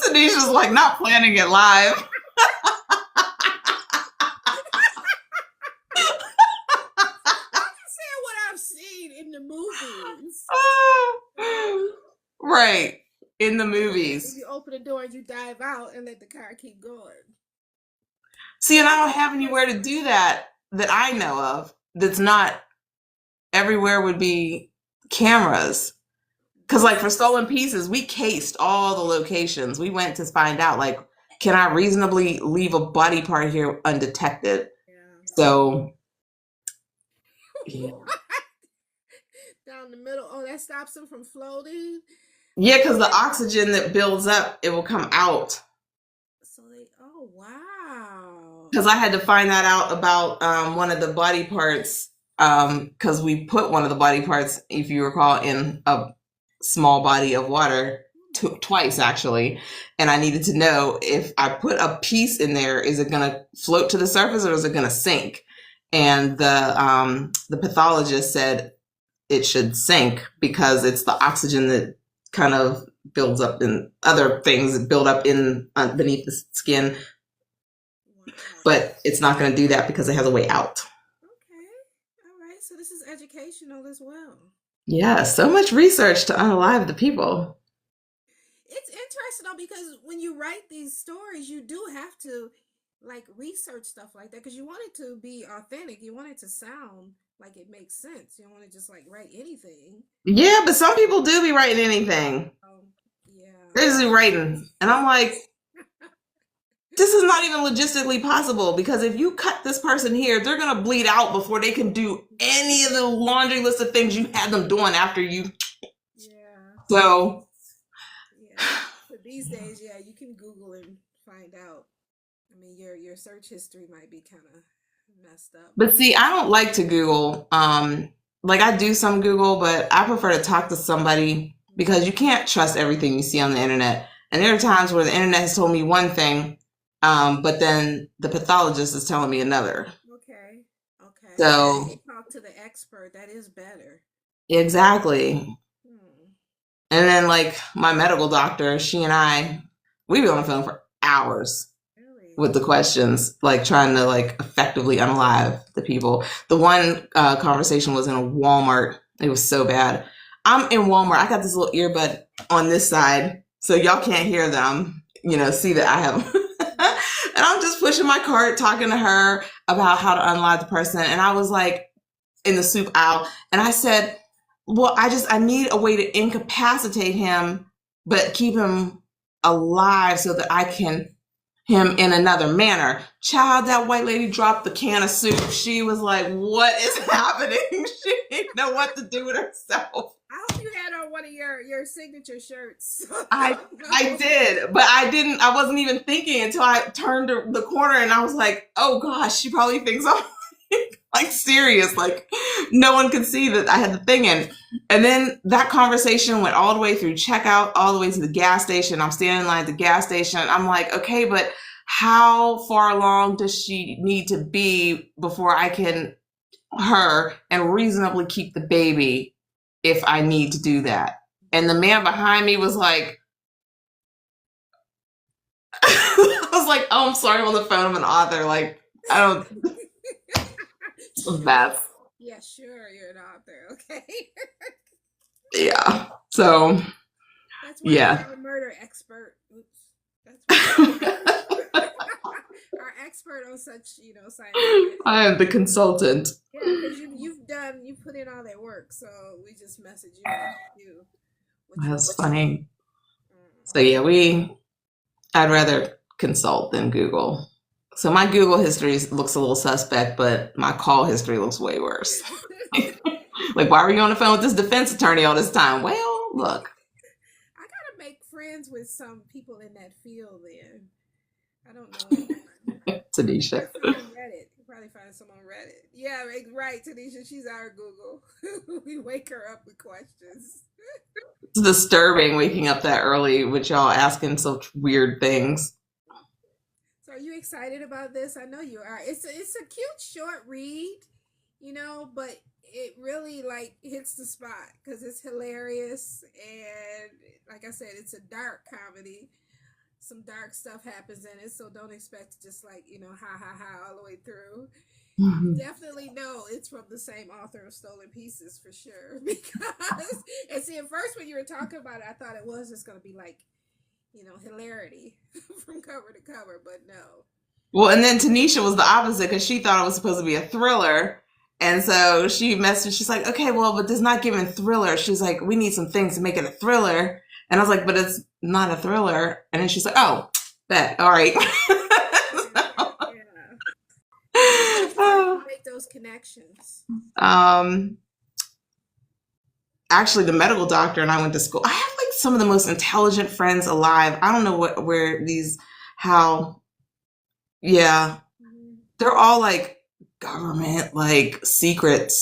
Tanisha's like, not planning it live. I'm just saying what I've seen in the movies. Right. In the movies. You open the door and you dive out and let the car keep going. See, and I don't have anywhere to do that I know of. That's not everywhere would be cameras. Because, like, for Stolen Pieces, we cased all the locations. We went to find out, like, can I reasonably leave a body part here undetected? Yeah. So, yeah. Down the middle. Oh, that stops them from floating? Yeah, because the oxygen that builds up, it will come out. So oh, wow. Because I had to find that out about one of the body parts, because we put one of the body parts, if you recall, in a small body of water, twice actually, and I needed to know if I put a piece in there, is it going to float to the surface or is it going to sink? And the pathologist said it should sink because it's the oxygen that kind of builds up in other things that build up in beneath the skin, but it's not going to do that because it has a way out. Okay. All right. So this is educational as well. Yeah, so much research to unalive the people. It's interesting though, because when you write these stories, you do have to like research stuff like that because you want it to be authentic. You want it to sound like it makes sense. You don't want to just like write anything. Yeah, but some people do be writing anything. Yeah. They're just writing. And I'm like, this is not even logistically possible because if you cut this person here, they're going to bleed out before they can do any of the laundry list of things you had them doing after you. Yeah. So. Yeah. But these days, yeah, you can Google and find out. I mean, your search history might be kind of messed up. But see, I don't like to Google. Like I do some Google, but I prefer to talk to somebody because you can't trust everything you see on the internet. And there are times where the internet has told me one thing, but then the pathologist is telling me another. Okay. So you talk to the expert. That is better. Exactly. And then like my medical doctor, she and I, we were on the phone for hours with the questions, like trying to like effectively unalive the people. The one conversation was in a Walmart. It was so bad. I'm in Walmart. I got this little earbud on this side, so y'all can't hear them, see that I have. And I'm just pushing my cart, talking to her about how to unalive the person. And I was like in the soup aisle, and I said, well, I need a way to incapacitate him, but keep him alive so that I can him in another manner. Child, that white lady dropped the can of soup. She was like, what is happening? She didn't know what to do with herself. I hope you had on one of your signature shirts. I did, but I wasn't even thinking until I turned the corner and I was like, oh gosh, she probably thinks I'm like serious. Like no one could see that I had the thing in. And then that conversation went all the way through checkout, all the way to the gas station. I'm standing in line at the gas station. I'm like, okay, but how far along does she need to be before I can her and reasonably keep the baby if I need to do that? And the man behind me was like, I was like, oh, I'm sorry, I'm on the phone. I'm an author. Like, I don't. That's. Yeah, sure, you're an author. Okay. Yeah. So. That's why yeah. you're a murder expert. Oops. That's our expert on such, science. I am the consultant. Yeah, because you put in all that work, so we just message you. That's funny. So yeah, I'd rather consult than Google. So my Google history looks a little suspect, but my call history looks way worse. Like, why were you on the phone with this defense attorney all this time? Well, look. I gotta make friends with some people in that field then. I don't know. Tanisha. Reddit. You probably find someone on Reddit. Yeah, right, Tanisha. She's our Google. We wake her up with questions. It's disturbing waking up that early with y'all asking such weird things. So are you excited about this? I know you are. It's a cute short read, but it really like hits the spot because it's hilarious and like I said, it's a dark comedy. Some dark stuff happens in it, so don't expect to just like, ha all the way through. Mm-hmm. Definitely know it's from the same author of Stolen Pieces for sure. Because, and see, at first when you were talking about it, I thought it was just going to be like, hilarity from cover to cover, but no. Well, and then Tanisha was the opposite because she thought it was supposed to be a thriller. And so she messaged, she's like, okay, well, but there's not giving thriller. She's like, we need some things to make it a thriller. And I was like, but it's not a thriller. And then she's like, oh, bet. All right. Make those connections. Actually, the medical doctor and I went to school. I have like some of the most intelligent friends alive. I don't know how. Yeah. They're all like government, like secret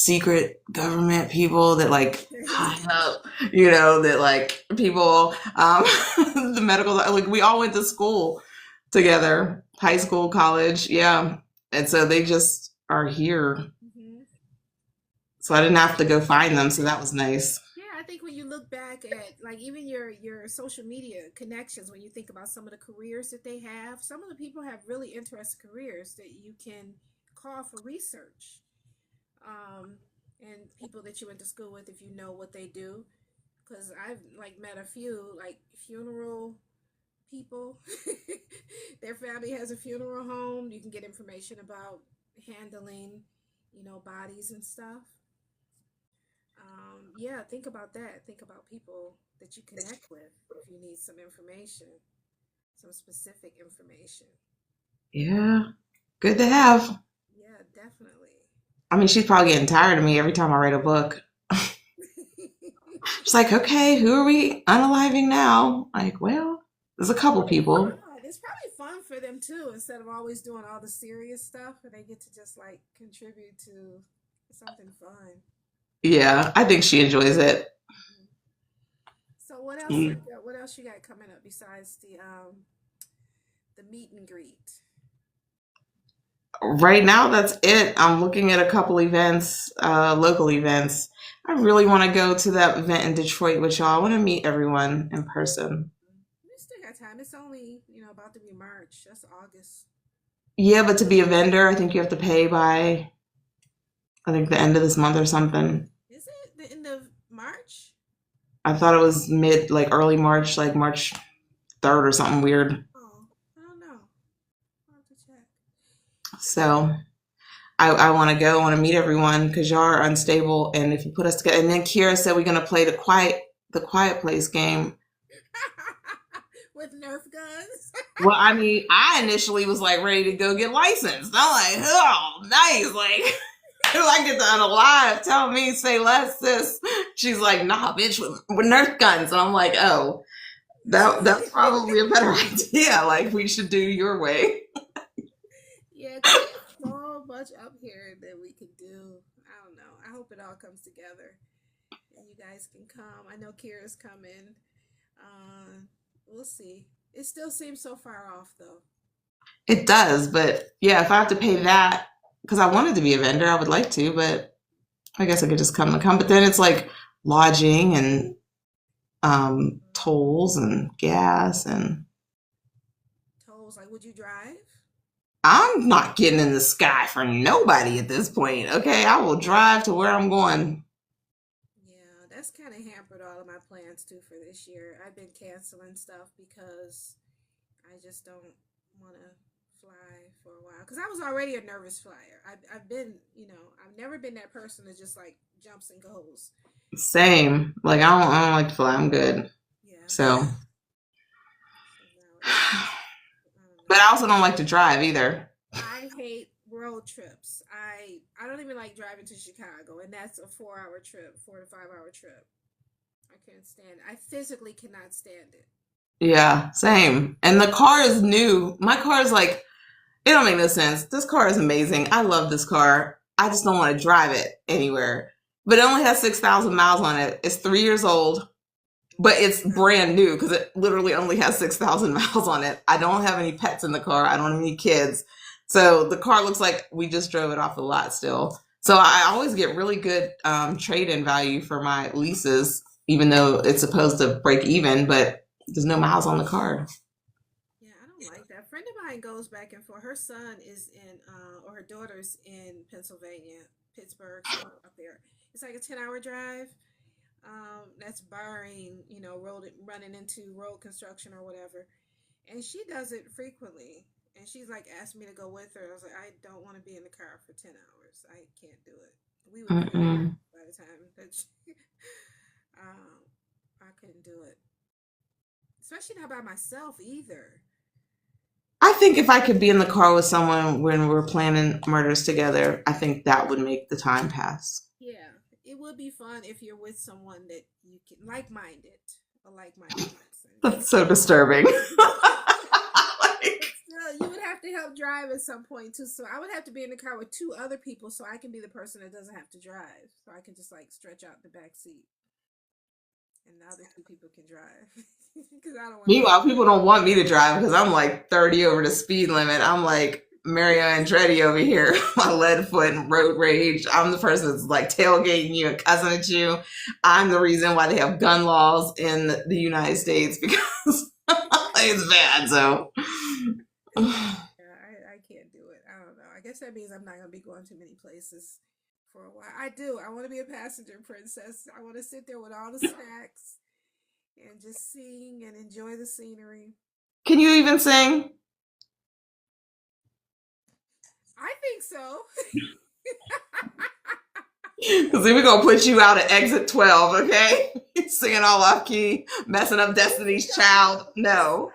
government people that like high up, that like people, the medical, like we all went to school together, high school, college, yeah. And so they just are here. Hmm. So I didn't have to go find them. So that was nice. Yeah, I think when you look back at like even your social media connections, when you think about some of the careers that they have, some of the people have really interesting careers that you can call for research. Um, and people that you went to school with, if you know what they do, because I've like met a few like funeral people. Their family has a funeral home. You can get information about handling, bodies and stuff. Yeah, think about that. Think about people that you connect with if you need some information, some specific information. Yeah. Good to have. Yeah, definitely. I mean, she's probably getting tired of me every time I write a book. She's like, okay, who are we unaliving now? Like, well, there's a couple people. It's probably fun for them too, instead of always doing all the serious stuff, and they get to just like contribute to something fun. Yeah, I think she enjoys it. Mhm. So what else you Mm. got? What else you got coming up besides the meet and greet? Right now, that's it. I'm looking at a couple events, local events. I really want to go to that event in Detroit with y'all. I want to meet everyone in person. We still got time. It's only about to be March. That's August. Yeah, but to be a vendor, I think you have to pay by, I think, the end of this month or something. Is it the end of March? I thought it was like early March, like March 3rd or something weird. Oh, I don't know. I'll have to check. So I want to go. I want to meet everyone because y'all are unstable. And if you put us together, and then Kira said we're gonna play the quiet place game. With Nerf guns. Well, I mean, I initially was like ready to go get licensed. I'm like, oh, nice. Like, if I get to unalive, tell me, say less, sis. She's like, nah, bitch, with Nerf guns. And I'm like, oh, that's probably a better idea. Like, we should do your way. Yeah, 'cause there's so much up here that we could do. I don't know. I hope it all comes together and you guys can come. I know Kira's coming. Uh, we'll see. It still seems so far off, though. It does, but yeah, if I have to pay that, because I wanted to be a vendor, I would like to, but I guess I could just come. But then it's like lodging and tolls and gas, and Tolls, like, would you drive? I'm not getting in the sky for nobody at this point. Okay, I will drive to where I'm going. Yeah, that's kind of hampered all of my plans too for this year. I've been canceling stuff because I just don't want to fly for a while. Because I was already a nervous flyer. I've been, I've never been that person that just like jumps and goes. Same. Like I don't like to fly. I'm good. Yeah. So, So now I don't but know. I also don't like to drive either. I hate road trips. I don't even like driving to Chicago, and that's a 4 hour trip, 4 to 5 hour trip. I can't stand it. I physically cannot stand it. Yeah, same. And the car is new. My car is like, it don't make no sense. This car is amazing. I love this car. I just don't want to drive it anywhere. But it only has 6,000 miles on it. It's 3 years old, but it's brand new because it literally only has 6,000 miles on it. I don't have any pets in the car. I don't have any kids. So the car looks like we just drove it off the lot still. So I always get really good trade-in value for my leases, even though it's supposed to break even, but there's no miles on the car. Yeah, I don't like that. A friend of mine goes back and forth. Her son is in, or her daughter's in Pennsylvania, Pittsburgh, so up there. It's like a 10 hour drive. That's barring, road running into road construction or whatever. And she does it frequently. And she's like asked me to go with her. I was like, I don't want to be in the car for 10 hours. I can't do it. We would be there Mm-mm. by the time that um, I couldn't do it. Especially not by myself either. I think if I could be in the car with someone when we're planning murders together, I think that would make the time pass. Yeah, it would be fun if you're with someone that you can like-minded, a like-minded person. That's so disturbing. But still, you would have to help drive at some point too. So I would have to be in the car with 2 other people so I can be the person that doesn't have to drive. So I can just like stretch out the back seat, and the other 2 people can drive. Because I don't want. Meanwhile, people don't want me to drive because I'm like 30 over the speed limit. I'm like Mario Andretti over here, my lead foot and road rage. I'm the person that's like tailgating you and cussing at you. I'm the reason why they have gun laws in the United States because it's bad. So Yeah, I can't do it. I don't know. I guess that means I'm not gonna be going to many places for a while. I do. I want to be a passenger princess. I want to sit there with all the snacks and just sing and enjoy the scenery. can you even sing? I think so. Because then we're going to put you out at exit 12, okay? Singing all off key, messing up Destiny's Child. No.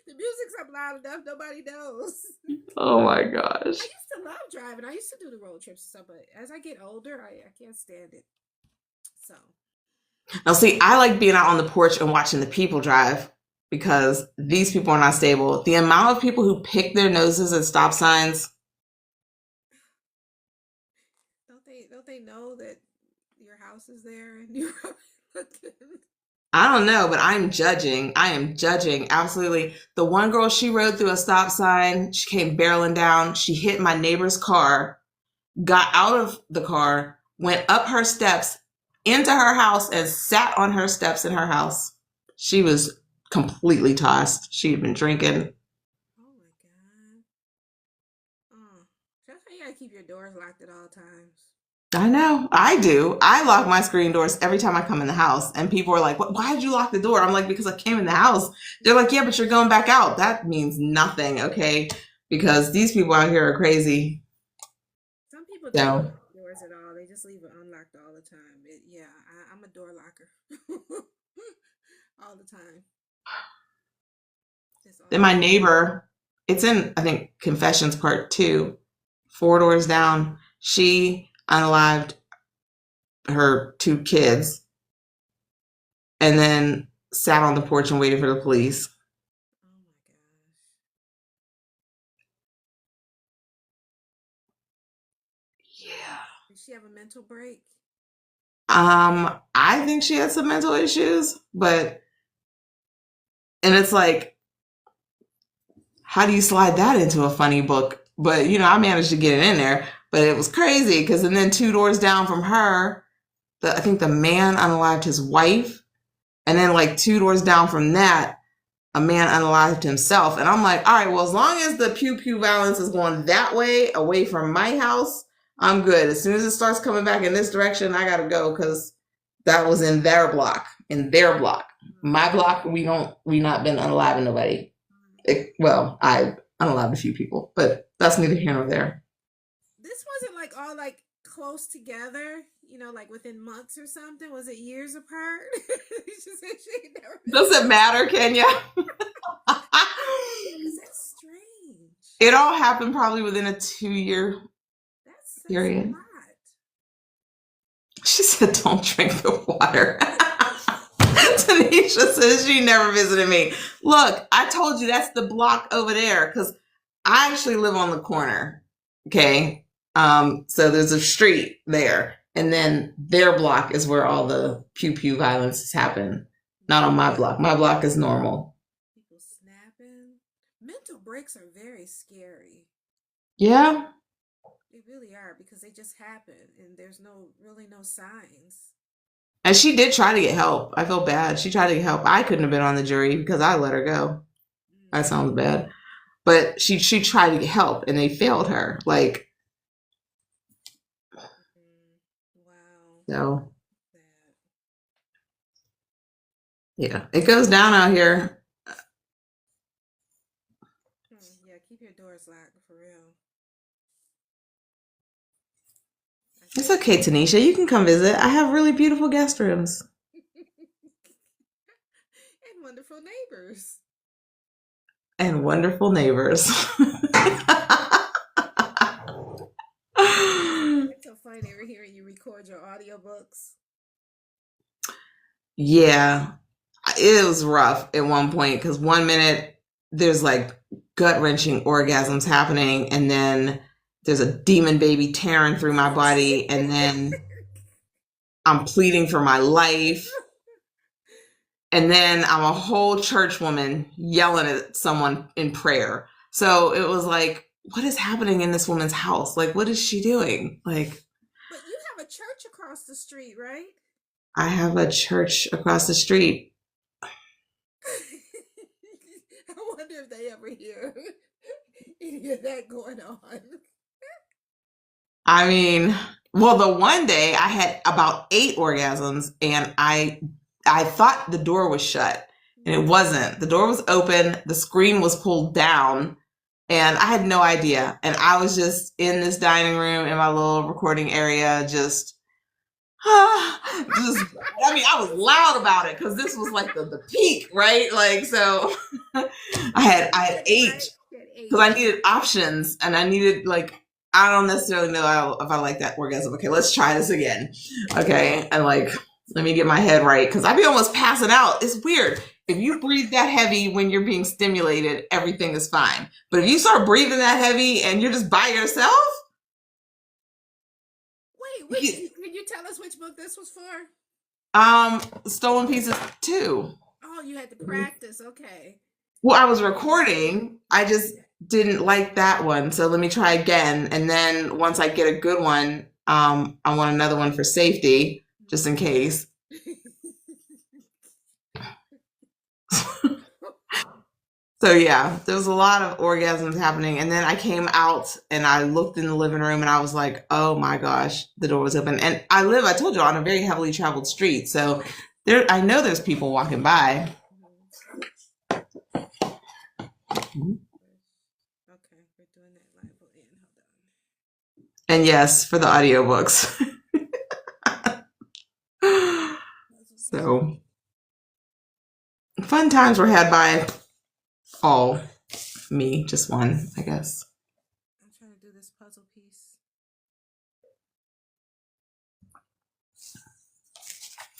The music's up loud enough, nobody knows. Oh my gosh. I used to love driving. I used to do the road trips and stuff, but as I get older, I can't stand it. So. Now, see, I like being out on the porch and watching the people drive because these people are not stable. The amount of people who pick their noses at stop signs. Don't they know that your house is there and you're looking? I don't know, but I'm judging. I am judging. Absolutely. The one girl, she rode through a stop sign. She came barreling down. She hit my neighbor's car, got out of the car, went up her steps into her house and sat on her steps in her house. She was completely tossed. She had been drinking. Oh my God. That's why you gotta keep your doors locked at all times. I know. I do. I lock my screen doors every time I come in the house. And people are like, why did you lock the door? I'm like, because I came in the house. They're like, yeah, but you're going back out. That means nothing, okay? Because these people out here are crazy. Some people don't lock doors at all. They just leave it unlocked all the time. I'm a door locker. All the time. Then my neighbor, it's in, I think, Confessions Part 2, 4 doors down. She unalived her 2 kids and then sat on the porch and waited for the police. Oh my gosh. Yeah. Did she have a mental break? I think she had some mental issues, and it's like, how do you slide that into a funny book? But, I managed to get it in there. But it was crazy because, and then 2 doors down from her, I think the man unalived his wife. And then like 2 doors down from that, a man unalived himself. And I'm like, all right, well, as long as the pew pew violence is going that way, away from my house, I'm good. As soon as it starts coming back in this direction, I got to go because that was in their block. My block, we not been unaliving nobody. I unalived a few people, but that's neither here nor there. This wasn't like all like close together, like within months or something. Was it years apart? Does it matter, Kenya? That's strange. It all happened probably within a 2-year period. A lot. She said, don't drink the water. Tanisha says she never visited me. Look, I told you that's the block over there because I actually live on the corner. Okay. So there's a street there, and then their block is where all the pew pew violence happen. Not on my block. My block is normal. People snapping. Mental breaks are very scary. Yeah. They really are because they just happen and there's really no signs. And she did try to get help. I feel bad. She tried to get help. I couldn't have been on the jury because I let her go. That sounds bad. But she tried to get help and they failed her. Like, so, yeah, it goes down out here. Yeah, keep your doors locked for real. It's okay, Tanisha. You can come visit. I have really beautiful guest rooms. And wonderful neighbors. It's so funny over here you record your audiobooks. Yeah, it was rough at one point because one minute there's like gut-wrenching orgasms happening, and then there's a demon baby tearing through my body, and then I'm pleading for my life, and then I'm a whole church woman yelling at someone in prayer. So it was like, what is happening in this woman's house? Like, what is she doing? Like, but you have a church across the street, right? I have a church across the street. I wonder if they ever hear any of that going on. I mean, well, the one day I had about 8 orgasms, and I thought the door was shut, and it wasn't. The door was open, the screen was pulled down, and I had no idea. And I was just in this dining room in my little recording area, just I was loud about it because this was like the peak, right? Like, so I had 8 because I needed options, and I needed, like, I don't necessarily know if I like that orgasm. Okay, let's try this again. Okay, and like, let me get my head right, because I'd be almost passing out. It's weird. If you breathe that heavy when you're being stimulated, everything is fine. But if you start breathing that heavy and you're just by yourself. Wait, can you tell us which book this was for? Stolen Pieces 2. Oh, you had to practice. Okay. Well, I was recording. I just didn't like that one, so let me try again. And then once I get a good one, I want another one for safety, just in case. So yeah, there was a lot of orgasms happening, and then I came out and I looked in the living room and I was like, oh my gosh, the door was open. And I told you, on a very heavily traveled street, so I know there's people walking by. Okay, we're doing that live in. Hold on. And yes, for the audiobooks. So fun times were had by all me, just one, I guess. I'm trying to do this puzzle piece.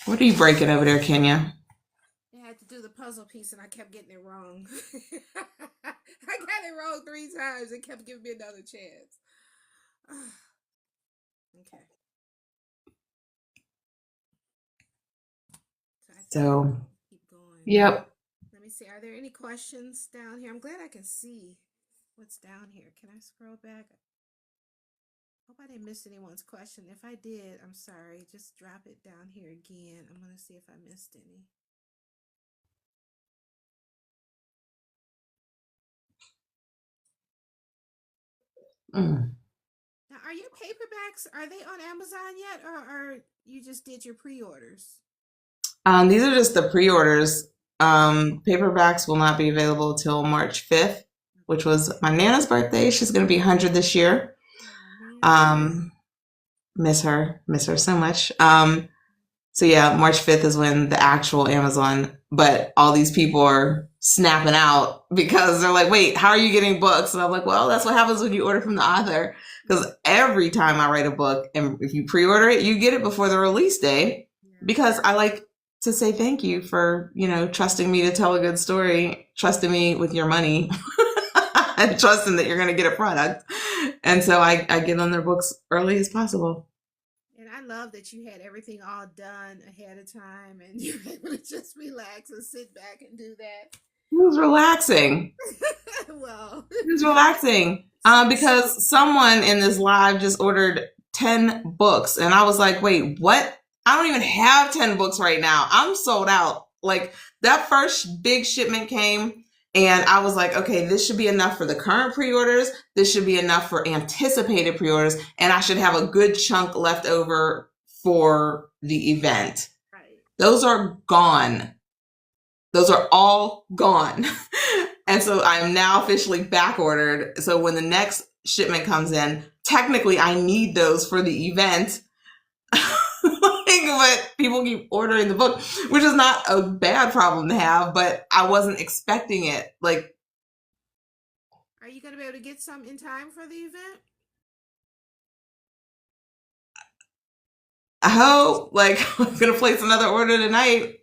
What are you breaking over there, Kenya? I had to do the puzzle piece and I kept getting it wrong. I got it wrong 3 times and kept giving me another chance. Okay. So, keep going. Yep. Let me see. Are there any questions down here? I'm glad I can see what's down here. Can I scroll back? Hope I didn't miss anyone's question. If I did, I'm sorry. Just drop it down here again. I'm going to see if I missed any. Now, are your paperbacks, are they on Amazon yet, or you just did your pre-orders? These are just the pre-orders. Paperbacks will not be available till March 5th, which was my Nana's birthday. She's going to be 100 this year. Miss her so much. So yeah, March 5th is when the actual Amazon, but all these people are snapping out because they're like, wait, how are you getting books? And I'm like, well, that's what happens when you order from the author. Because every time I write a book, and if you pre-order it, you get it before the release day, because I like to say thank you for, trusting me to tell a good story, trusting me with your money, and trusting that you're going to get a product. And so I get on their books early as possible. And I love that you had everything all done ahead of time and you were able to just relax and sit back and do that. It was relaxing. Well, it was relaxing because someone in this live just ordered 10 books. And I was like, wait, what? I don't even have 10 books right now. I'm sold out. Like, that first big shipment came and I was like, okay, this should be enough for the current pre-orders. This should be enough for anticipated pre-orders. And I should have a good chunk left over for the event. Right. Those are gone. Those are all gone. And so I am now officially back ordered. So when the next shipment comes in, technically I need those for the event. But people keep ordering the book, which is not a bad problem to have, but I wasn't expecting it. Like, are you going to be able to get some in time for the event? I hope. Like, I'm going to place another order tonight.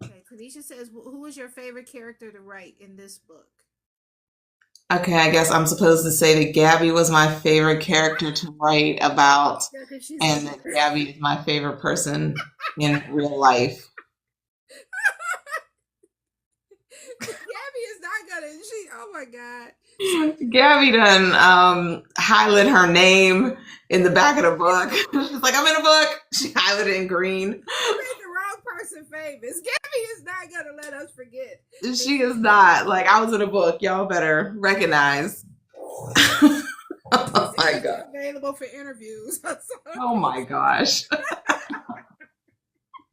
Okay, to Alicia says, "Who was your favorite character to write in this book?" Okay, I guess I'm supposed to say that Gabby was my favorite character to write about, Yeah, because she's and that Gabby is my favorite person in real life. Gabby is not gonna. She. Oh my god. Gabby done highlighted her name in the back of the book. She's like, I'm in a book. She highlighted in green. You made the wrong person famous. Gabby is not gonna let us forget. She is not. Like, I was in a book. Y'all better recognize. Oh my god. Available for interviews. Oh my gosh.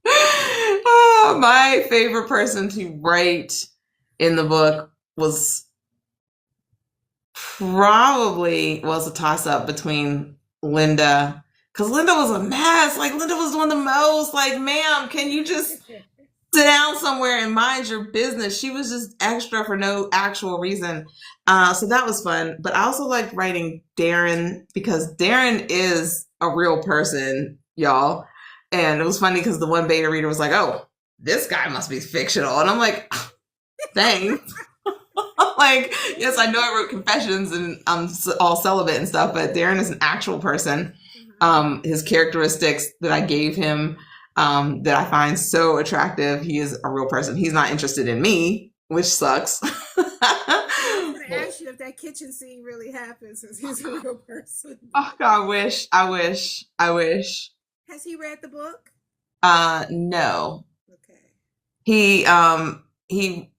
Oh, my favorite person to write in the book was probably was a toss up between Linda, because Linda was a mess. Like, Linda was doing the most. Like, ma'am, can you just sit down somewhere and mind your business? She was just extra for no actual reason. So that was fun. But I also liked writing Darren, because Darren is a real person, y'all. And it was funny because the one beta reader was like, oh, this guy must be fictional. And I'm like, thanks. Like, yes, I know I wrote confessions and I'm all celibate and stuff, but Darren is an actual person. His characteristics that I gave him, that I find so attractive, he is a real person. He's not interested in me, which sucks. I'm going to ask you if that kitchen scene really happens, since he's a real person. Oh, God, I wish. Has he read the book? No. Okay.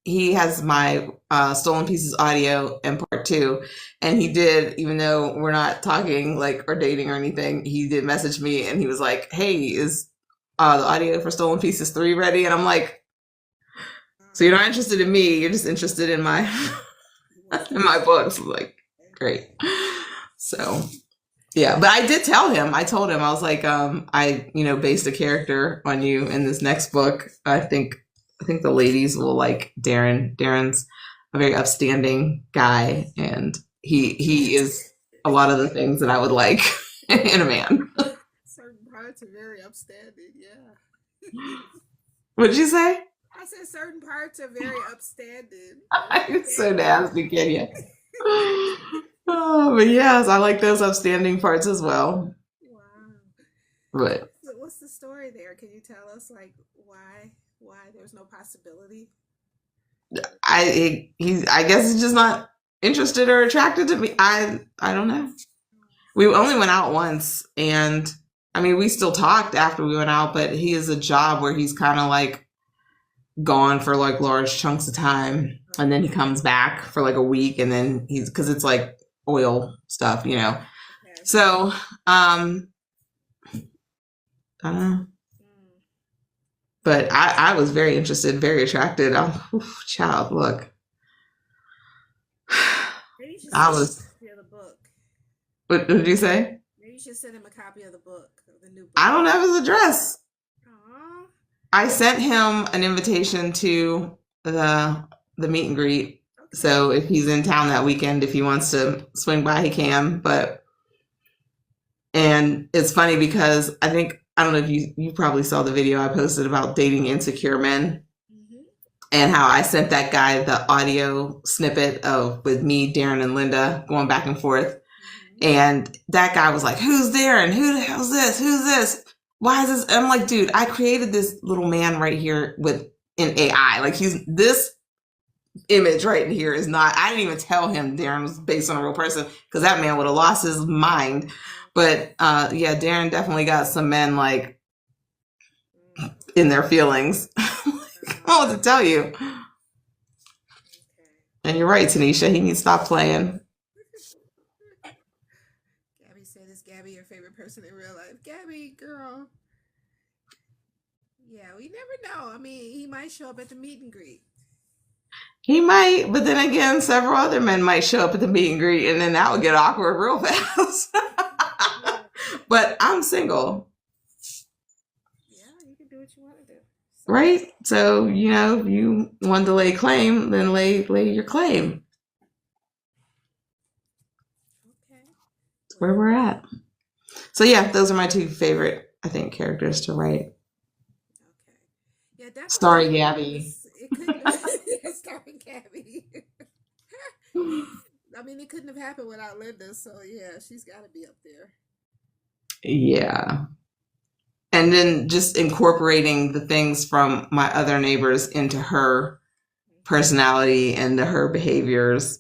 He has my Stolen Pieces audio in part 2, and he did, even though we're not talking like or dating or anything, he did message me and he was like, hey, is the audio for Stolen Pieces 3 ready? And I'm like, so you're not interested in me, you're just interested in my in my books. Like, great. So yeah, but I did tell him, I told him, I was like, I based a character on you in this next book. I think the ladies will like Darren. Darren's a very upstanding guy, and he is a lot of the things that I would like in a man. Certain parts are very upstanding, yeah. What'd you say? I said certain parts are very upstanding. It's so nasty, can you? Oh, but yes, I like those upstanding parts as well. Wow. But What's the story there? Can you tell us, like, why there's no possibility? I guess he's just not interested or attracted to me. I don't know. We only went out once, and I mean, we still talked after we went out, but he has a job where he's kind of like gone for like large chunks of time, and then he comes back for like a week, and then because it's like oil stuff, Okay. So I don't know. But I was very interested, very attracted. Child, look. Maybe you should I send was. him a copy of the book. What did you say? Maybe you should send him a copy of the book, of the new book. I don't have his address. Aww. I sent him an invitation to the meet and greet. Okay. So if he's in town that weekend, if he wants to swing by, he can. And it's funny because I don't know if you probably saw the video I posted about dating insecure men, and how I sent that guy the audio snippet with me, Darren, and Linda going back and forth. And that guy was like, who's Darren? Who the hell's this? Who's this? Why is this? And I'm like, dude, I created this little man right here in AI. Like, this image right in here is not, I didn't even tell him Darren was based on a real person, because that man would have lost his mind. But yeah, Darren definitely got some men like in their feelings. I don't know what to tell you. And you're right, Tanisha. He needs to stop playing. Gabby said, "Is Gabby your favorite person in real life?" Gabby, girl. Yeah, we never know. I mean, he might show up at the meet and greet. He might, but then again, several other men might show up at the meet and greet, and then that would get awkward real fast. But I'm single. Yeah, you can do what you want to do. Right? So, if you want to lay claim, then lay your claim. Okay. That's where we're at. So yeah, those are my two favorite, I think, characters to write. Okay. Yeah, definitely. Sorry, Gabby. it couldn't have starring Gabby. I mean, it couldn't have happened without Linda, so yeah, she's got to be up there. Yeah. And then just incorporating the things from my other neighbors into her personality and to her behaviors.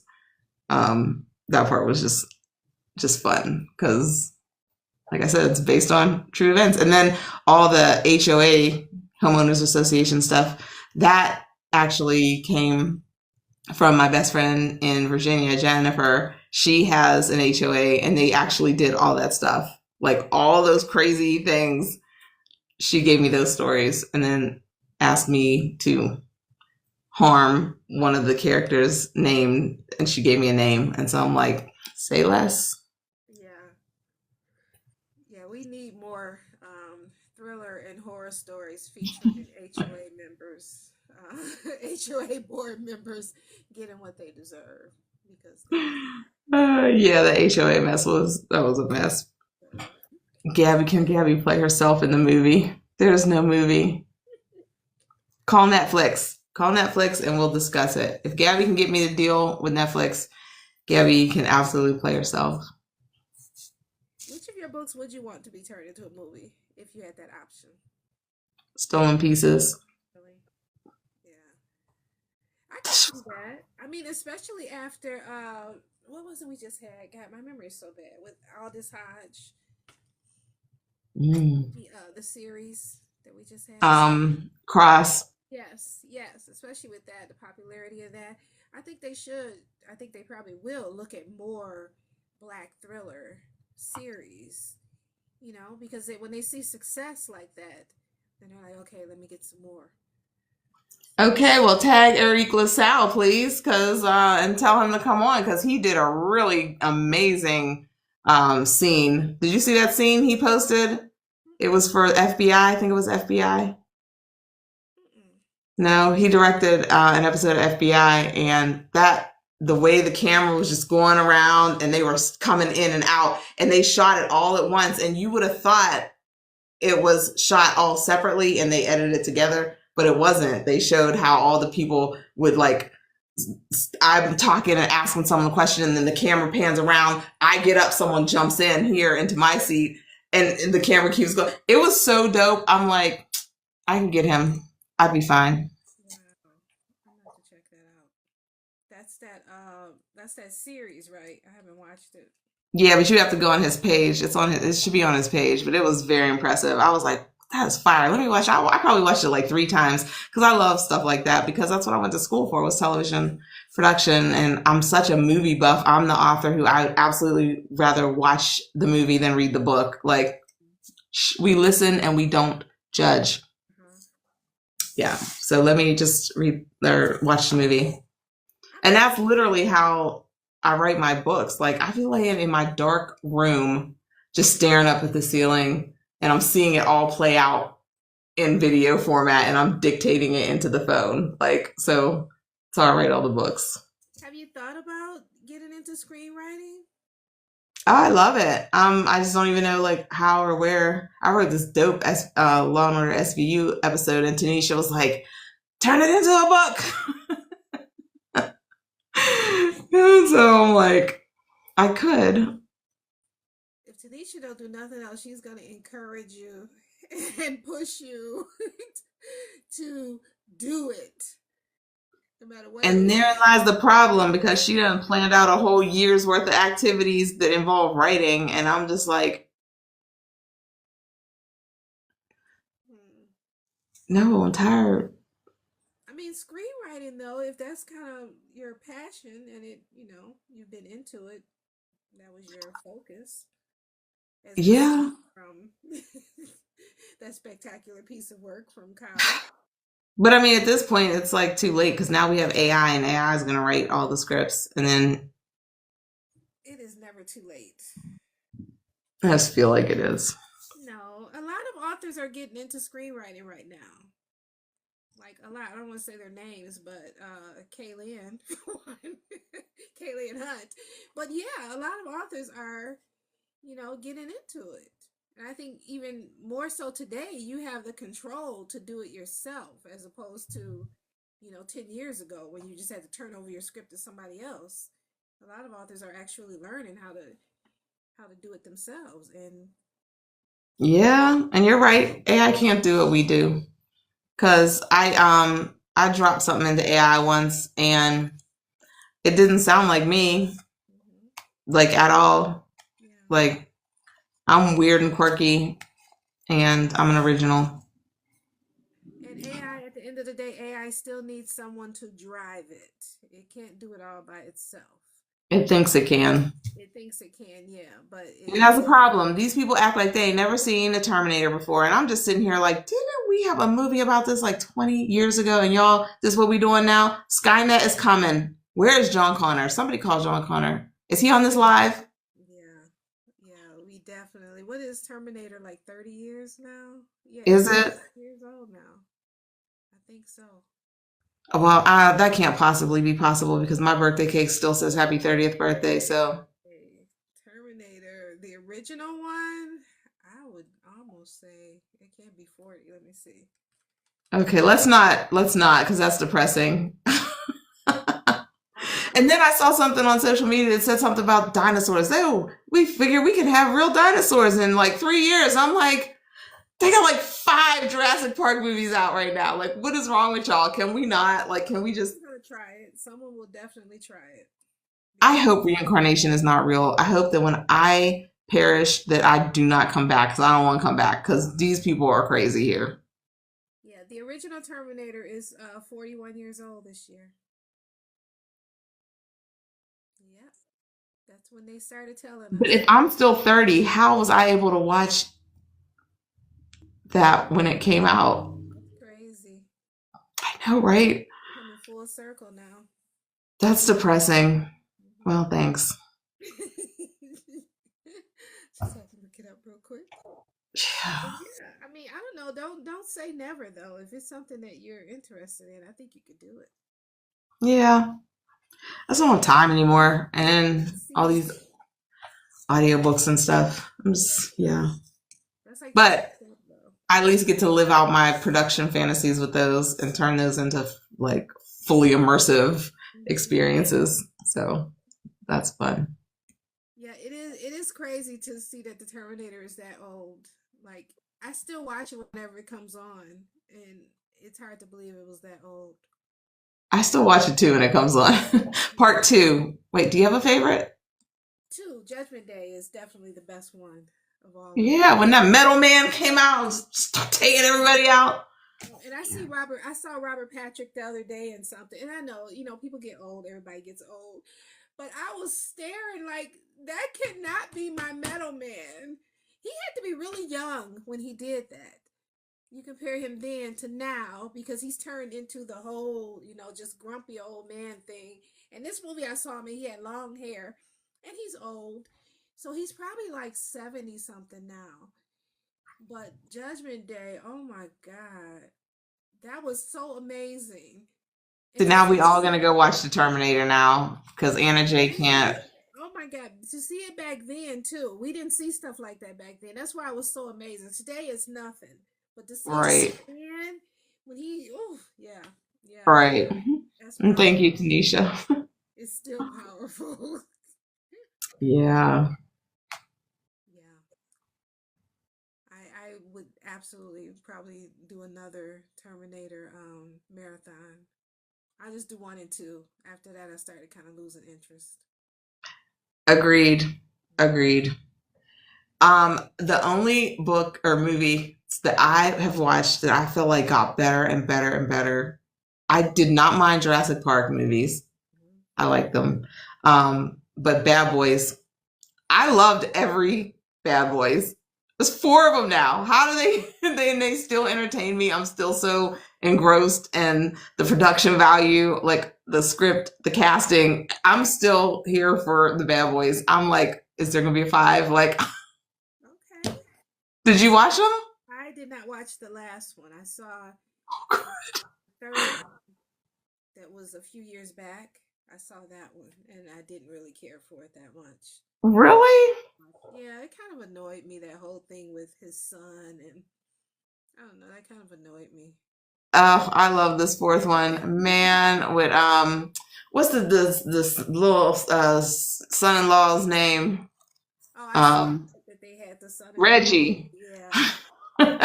That part was just fun because, like I said, it's based on true events. And then all the HOA, homeowners association stuff, that actually came from my best friend in Virginia, Jennifer. She has an HOA and they actually did all that stuff. Like all those crazy things. She gave me those stories and then asked me to harm one of the characters' name, and she gave me a name. And so I'm like, say less. Yeah, we need more thriller and horror stories featuring HOA members, HOA board members getting what they deserve because Yeah, the HOA mess was a mess. Can Gabby play herself in the movie? There's no movie. Call Netflix. Call Netflix and we'll discuss it. If Gabby can get me the deal with Netflix, Gabby can absolutely play herself. Which of your books would you want to be turned into a movie if you had that option? Stolen Pieces. Really? Yeah. I can see that. I mean, especially after what was it we just had? God, my memory is so bad with Aldous Hodge. The series that we just had. Cross. Yes, especially with that, the popularity of that. I think they should. I think they probably will look at more black thriller series. You know, because when they see success like that, then they're like, okay, let me get some more. Okay, well, tag Eric LaSalle, please, and tell him to come on because he did a really amazing scene. Did you see that scene he posted? It was for FBI. I think it was FBI. No, he directed an episode of FBI, and the way the camera was just going around and they were coming in and out and they shot it all at once, and you would have thought it was shot all separately and they edited it together, but it wasn't. They showed how all the people would I'm talking and asking someone a question and then the camera pans around. I get up, someone jumps in here into my seat and the camera keeps going. It was so dope. I'm like, I can get him. I'd be fine. Wow. I'm gonna have to check that out. That's that series, right? I haven't watched it. Yeah, but you have to go on his page. It should be on his page, but it was very impressive. I was like, that is fire. Let me watch. I probably watched it like 3 times because I love stuff like that because that's what I went to school for was television production. And I'm such a movie buff. I'm the author who I absolutely rather watch the movie than read the book. Like we listen and we don't judge. Yeah. So let me just read or watch the movie. And that's literally how I write my books. Like I feel laying in my dark room, just staring up at the ceiling and I'm seeing it all play out in video format and I'm dictating it into the phone. Like, so I write all the books. Have you thought about getting into screenwriting? Oh, I love it. I just don't even know like how or where. I wrote this dope Law and Order SVU episode, and Tanisha was like, "Turn it into a book." And so I'm like, I could. If Tanisha don't do nothing else, she's gonna encourage you and push you to do it, no matter what. And therein lies the problem because she done planned out a whole year's worth of activities that involve writing, and I'm just like, no, I'm tired. I mean, screenwriting though, if that's kind of your passion and you've been into it, that was your focus. Yeah. From that spectacular piece of work from college. But I mean, at this point, it's like too late because now we have AI and AI is going to write all the scripts. And then it is never too late. I just feel like it is. No, a lot of authors are getting into screenwriting right now. Like a lot, I don't want to say their names, but K1ll, K1ll Hunt. But yeah, a lot of authors are, getting into it. And I think even more so today, you have the control to do it yourself as opposed to 10 years ago when you just had to turn over your script to somebody else. A lot of authors are actually learning how to do it themselves. And Yeah, and you're right. AI can't do what we do. Cause I dropped something into AI once and it didn't sound like me, mhm, like at all. yeah. Like I'm weird and quirky and I'm an original. And AI, at the end of the day, AI still needs someone to drive it. It can't do it all by itself. It thinks it can. It thinks it can, yeah, but It has a problem. These people act like they ain't never seen a Terminator before. And I'm just sitting here like, didn't we have a movie about this like 20 years ago? And y'all, this is what we doing now? Skynet is coming. Where is John Connor? Somebody call John Connor. Is he on this live? yeah, yeah, we definitely. What is Terminator, like 30 years now? Yeah, it's Is 30 it? years old now. I think so. Well, that can't possibly be possible because my birthday cake still says happy 30th birthday. So, Hey, Terminator, the original one, I would almost say it can't be 40. Let me see. okay, let's not, because that's depressing. Um, And then I saw something on social media that said something about dinosaurs. Oh, we figured we could have real dinosaurs in like 3 years. I'm like, they got like 5 Jurassic Park movies out right now. Like, what is wrong with y'all? Can we not? Like, can we just? I'm gonna try it. Someone will definitely try it I because hope reincarnation is not real. I hope that when I perish, that I do not come back because I don't want to come back because these people are crazy here. yeah, the original Terminator is 41 years old this year. Yep, that's when they started telling But us. if I'm still 30, how was I able to watch that when it came out? That's crazy. I know, right? Coming full circle now. That's depressing. Mhm. Well, thanks. Just have to look it up real quick. But Yeah. yeah, I mean, I don't know. Don't say never though. If it's something that you're interested in, I think you could do it. Yeah. I just don't have time anymore. And all See, these audiobooks and stuff. yeah, Yeah. that's like the But next step though. I at least get to live out my production fantasies with those and turn those into like fully immersive Hmm. experiences. So that's fun. Yeah, it is. It is crazy to see that the Terminator is that old. Like I still watch it whenever it comes on, and it's hard to believe it was that old. I still watch it too when it comes on. Part Yeah. two. Wait, do you have a favorite? Two, Judgment Day is definitely the best one of all of them. Yeah, when that metal man came out and started taking everybody out. Oh, and I see Robert. I saw Robert Patrick the other day and something. And I know, people get old. Everybody gets old. But I was staring like that could not be my metal man. He had to be really young when he did that. You compare him then to now because he's turned into the whole, just grumpy old man thing. And this movie I saw him and he had long hair and he's old. So he's probably like 70 something now. But Judgment Day, oh my God, that was so amazing. So And to now see we all gonna go watch the Terminator now because Anna J can't. oh my God, to see it back then too. We didn't see stuff like that back then. That's why it was so amazing. Today is nothing. But to see it Right, back then, when oh, yeah, yeah, right. that's And thank powerful. you, Tanisha. It's still powerful. Yeah. Yeah. I would absolutely probably do another Terminator marathon. I just do one and two. After that, I started kind of losing interest. Agreed. Agreed. The only book or movie that I have watched that I feel like got better and better and better. I did not mind Jurassic Park movies. Mhm. I like them. But Bad Boys, I loved every Bad Boys. There's 4 of them now. How do they still entertain me? I'm still so engrossed in the production value, like the script, the casting. I'm still here for the Bad Boys. I'm like, is there gonna be a 5? Like, Okay. did you watch them? I did not watch the last one. I saw the third one that was a few years back. I saw that one and I didn't really care for it that much. Really? Yeah, it kind of annoyed me, that whole thing with his son. And I don't know, that kind of annoyed me. I love this fourth one. Man with what's the little son-in-law's name? Oh, I saw Um, that they had the son-in-law. Reggie. Yeah, And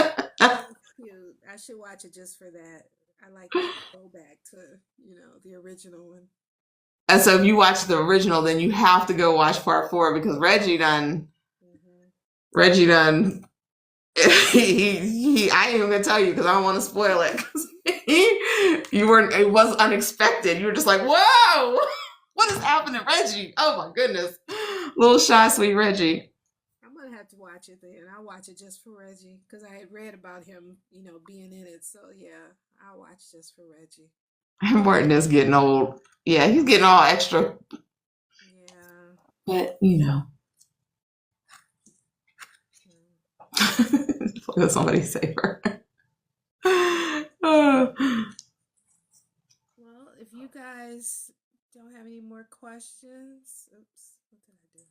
that's cute. I should watch it just for that. I like that throwback to, the original one. so if you watch the original, then you have to go watch part four because Hmm. Reggie done I ain't even gonna tell you because I don't want to spoil it. 'Cause you weren't. It was unexpected. You were just like, "Whoa, what is happening, Reggie? Oh my goodness, little shy sweet Reggie." I'm gonna have to watch it then. I'll watch it just for Reggie because I had read about him, being in it. So yeah, I'll watch just for Reggie. Martin is getting old. Yeah, he's getting all extra, Yeah. but Mm. let somebody save her. Uh, Well, if you guys don't have any more questions, oops, what did I do?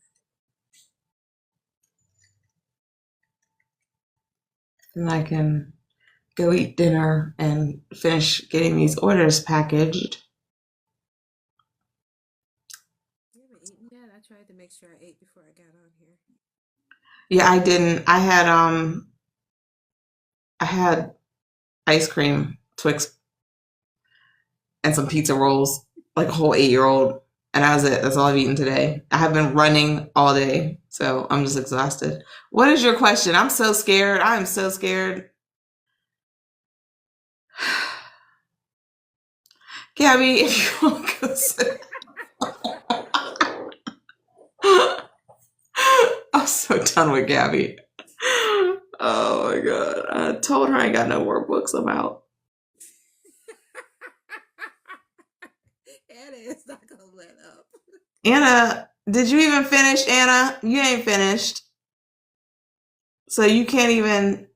and I can go eat dinner and finish getting these orders packaged. You haven't eaten yet? I tried to make sure I ate before I got on here. Yeah, I didn't. I had ice cream, Twix, and some pizza rolls, like a whole 8-year-old, and that was it. That's all I've eaten today. I have been running all day, so I'm just exhausted. What is your question? I'm so scared. I am so scared. Gabby, if you want to go sit. I'm so done with Gabby. Oh my god. I told her I ain't got no more books. I'm out. Anna is not gonna let up. Anna, did you even finish, Anna? You ain't finished. So you can't even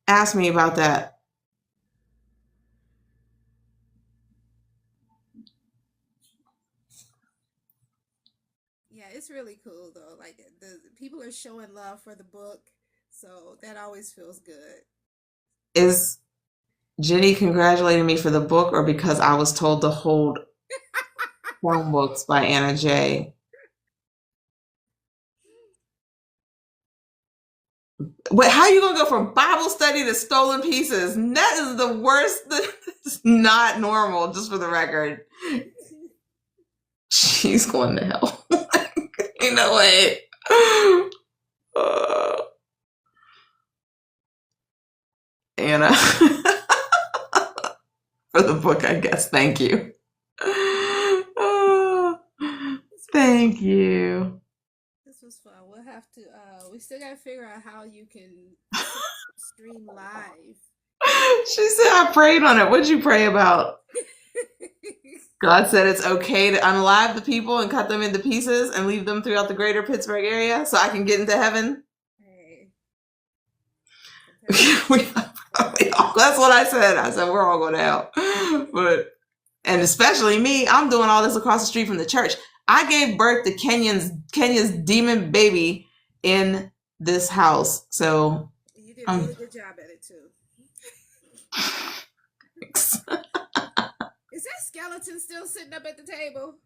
ask me about that. Yeah, it's really cool though. Like the people are showing love for the book, so that always feels good. Is Jenny congratulating me for the book or because I was told to hold Chromebooks by Anna J? Wait, how you gonna go from Bible study to stolen pieces? That is the worst. It's not normal, just for the record. She's going to hell. You know what? Uh, Anna, for the book, I guess. Thank you. Uh, This was thank you. this was fun. We'll have to we still gotta figure out how you can stream live. She said I prayed on it. What'd you pray about? God said it's okay to unalive the people and cut them into pieces and leave them throughout the greater Pittsburgh area so I can get into heaven. Hey, we, that's what I said. I said we're all going to hell, and especially me. I'm doing all this across the street from the church. I gave birth to Kenya's demon baby in this house, so you did a really good job at it too. Is that skeleton still sitting up at the table?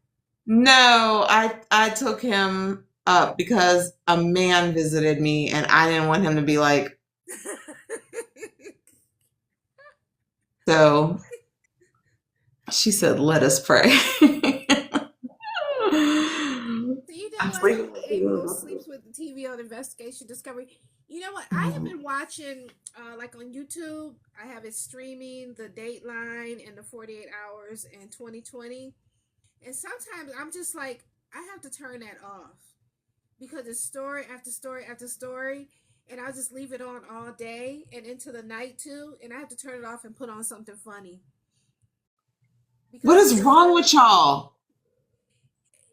no, I took him up because a man visited me, and I didn't want him to be like. So she said, "Let us pray." So you know I'm what? sleeping. April sleeps with the TV on Investigation Discovery. You know what? I have been watching, like on YouTube. I have it streaming the Dateline and the 48 Hours in 2020. And sometimes I'm just like, I have to turn that off because it's story after story after story. And I'll just leave it on all day and into the night too. And I have to turn it off and put on something funny What because is wrong with y'all?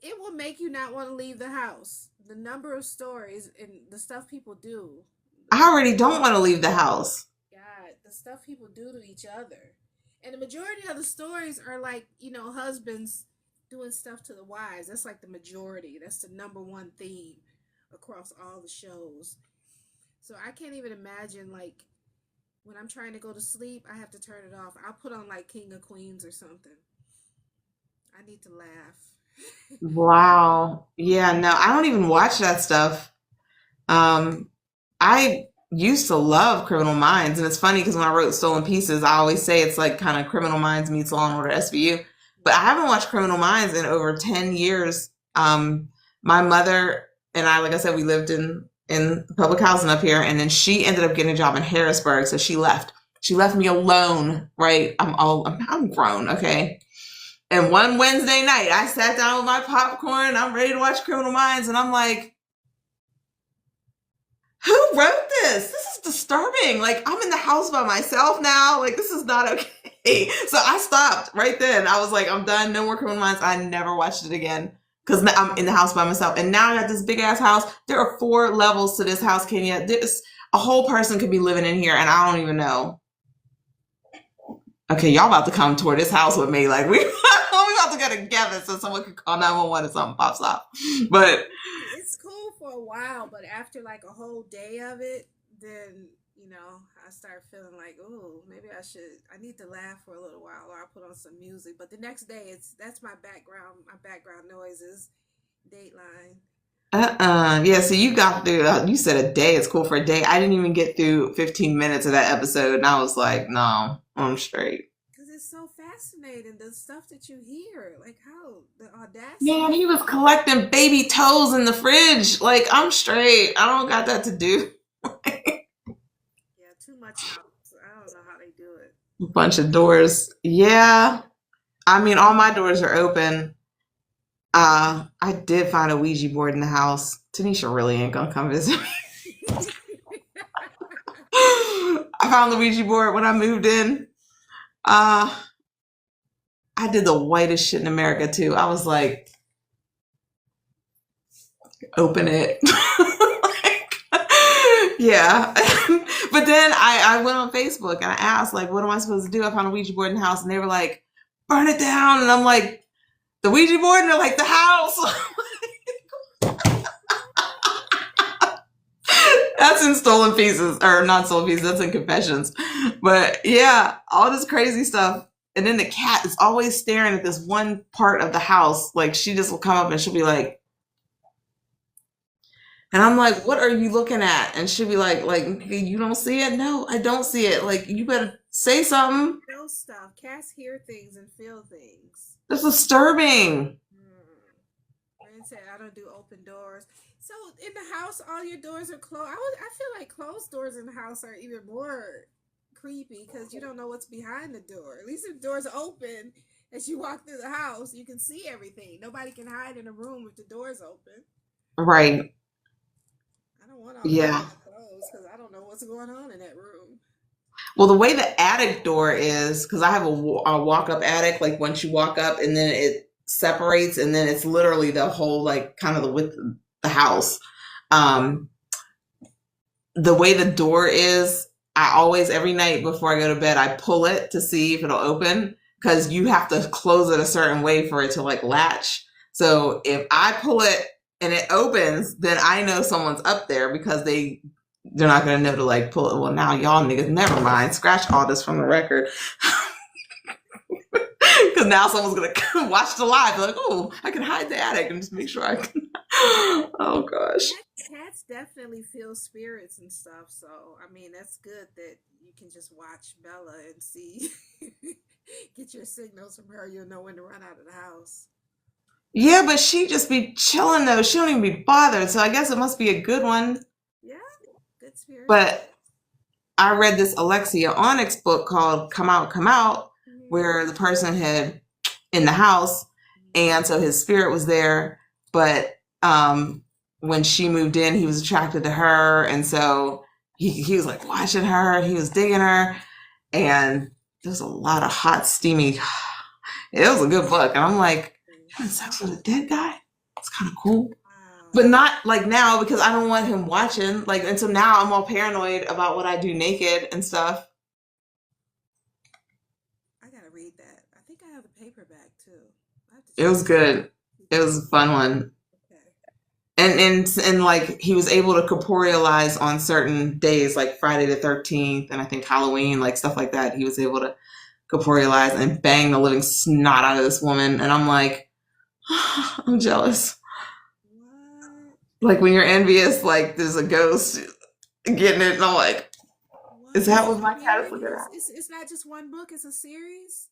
it will make you not want to leave the house. The number of stories and the stuff people do. I already don't want to leave the house. God, the stuff people do to each other. And the majority of the stories are like, husbands doing stuff to the wives. That's like the majority. That's the number one theme across all the shows. So I can't even imagine like when I'm trying to go to sleep, I have to turn it off. I'll put on like King of Queens or something. I need to laugh. Wow. Yeah, no, I don't even watch that stuff. I used to love Criminal Minds, and it's funny because when I wrote Stolen Pieces, I always say it's like kind of Criminal Minds meets Law and Order SVU. But I haven't watched Criminal Minds in over 10 years. My mother and I, like I said, we lived in public housing up here, and then she ended up getting a job in Harrisburg, so she left. She left me alone, right? I'm grown, okay? And one Wednesday night, I sat down with my popcorn, I'm ready to watch Criminal Minds, and I'm like, who wrote this? This is disturbing. Like, I'm in the house by myself now. Like, this is not okay. So I stopped right then. I was like, I'm done. No more Criminal Minds. I never watched it again because I'm in the house by myself. And now I got this big ass house. There are 4 levels to this house, Kenya. There's a whole person could be living in here, and I don't even know. Okay, y'all about to come toward this house with me. Like, we about to get together so someone can call 911 if something pops up. But it's cool for a while, but after like a whole day of it, then I start feeling like, oh, maybe I need to laugh for a little while, or I'll put on some music. But the next day, that's my background noise is Dateline. Yeah, so you got through, you said a day, it's cool for a day. I didn't even get through 15 minutes of that episode, and I was like, no, I'm straight. Because it's so fascinating, the stuff that you hear, like how the audacity. Man, he was collecting baby toes in the fridge. Like, I'm straight. I don't got that to do. Yeah, too much house. I don't know how they do it. A bunch of doors. Yeah. I mean, all my doors are open. I did find a Ouija board in the house. Tanisha really ain't gonna come visit me. I found the Ouija board when I moved in. I did the whitest shit in America too. I was like, open it. Yeah. But then I went on Facebook and I asked, like, what am I supposed to do? I found a Ouija board in the house, and they were like, burn it down. And I'm like, the Ouija board? And they're like, the house. That's in Stolen Pieces, or not Stolen Pieces, that's in Confessions. But yeah, all this crazy stuff. And then the cat is always staring at this one part of the house. Like, she just will come up and she'll be like, and I'm like, what are you looking at? And she'll be like, you don't see it? No, I don't see it. Like, you better say something. Feel stuff. Cats hear things and feel things. That's disturbing. I don't do open doors. So in the house, all your doors are closed. I feel like closed doors in the house are even more creepy because you don't know what's behind the door. At least if the door's open, as you walk through the house, you can see everything. Nobody can hide in a room if the door's open. Right. I don't want all the doors closed because I don't know what's going on in that room. Well, the way the attic door is, because I have a walk-up attic, like once you walk up and then it separates and then it's literally the whole, like, kind of the width of the house. The way the door is, I always, every night before I go to bed, I pull it to see if it'll open, because you have to close it a certain way for it to, like, latch. So if I pull it and it opens, then I know someone's up there, because they're not going to know to, like, pull it. Well, now y'all niggas, never mind. Scratch all this from the record. Because now someone's going to watch the live. They're like, oh, I can hide the attic and just make sure I can. Oh, gosh. Cats definitely feel spirits and stuff. So, I mean, that's good that you can just watch Bella and see, get your signals from her. You'll know when to run out of the house. Yeah, but she just be chilling, though. She don't even be bothered. So I guess it must be a good one. Yeah, good spirit. But I read this Alexia Onyx book called Come Out, Come Out, where the person had in the house, and so his spirit was there, but when she moved in, he was attracted to her, and so he was like watching her, he was digging her, and there's a lot of hot, steamy. It was a good book, and I'm like, having sex with a dead guy? It's kind of cool. But not like now, because I don't want him watching. Like, and so now I'm all paranoid about what I do naked and stuff. I gotta read that. I think I have the paperback too. It was good. It was a fun one. Okay. and like he was able to corporealize on certain days, like Friday the 13th, and I think Halloween, like stuff like that. He was able to corporealize and bang the living snot out of this woman, and I'm like, I'm jealous. What? Like when you're envious, like there's a ghost getting it, and I'm like, is that what my cat is looking at? It's not just one book, it's a series?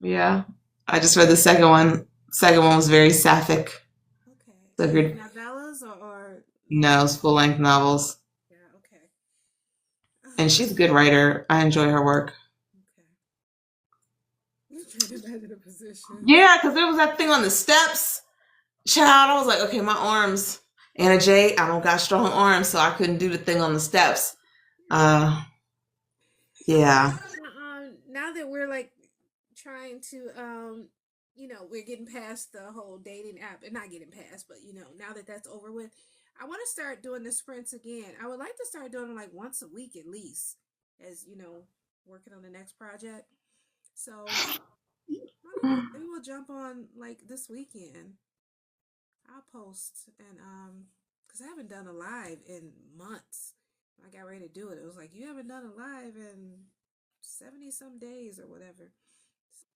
Yeah, I just read the second one. Second one was very sapphic. Okay. So good. Novellas or No, it's full length novels. Yeah, okay. And she's a good writer. I enjoy her work. Okay. I'm trying to imagine a position. Yeah, because there was that thing on the steps. Child, I was like, okay, my arms. Anna J, I don't got strong arms, so I couldn't do the thing on the steps. Yeah. Now that we're like trying to we're getting past the whole dating app, and not getting past, but now that that's over with, I want to start doing the sprints again. I would like to start doing them like once a week at least, as working on the next project. So maybe we'll jump on like this weekend. I'll post, and because I haven't done a live in months. I got ready to do it. It was like, you haven't done a live in 70 some days or whatever.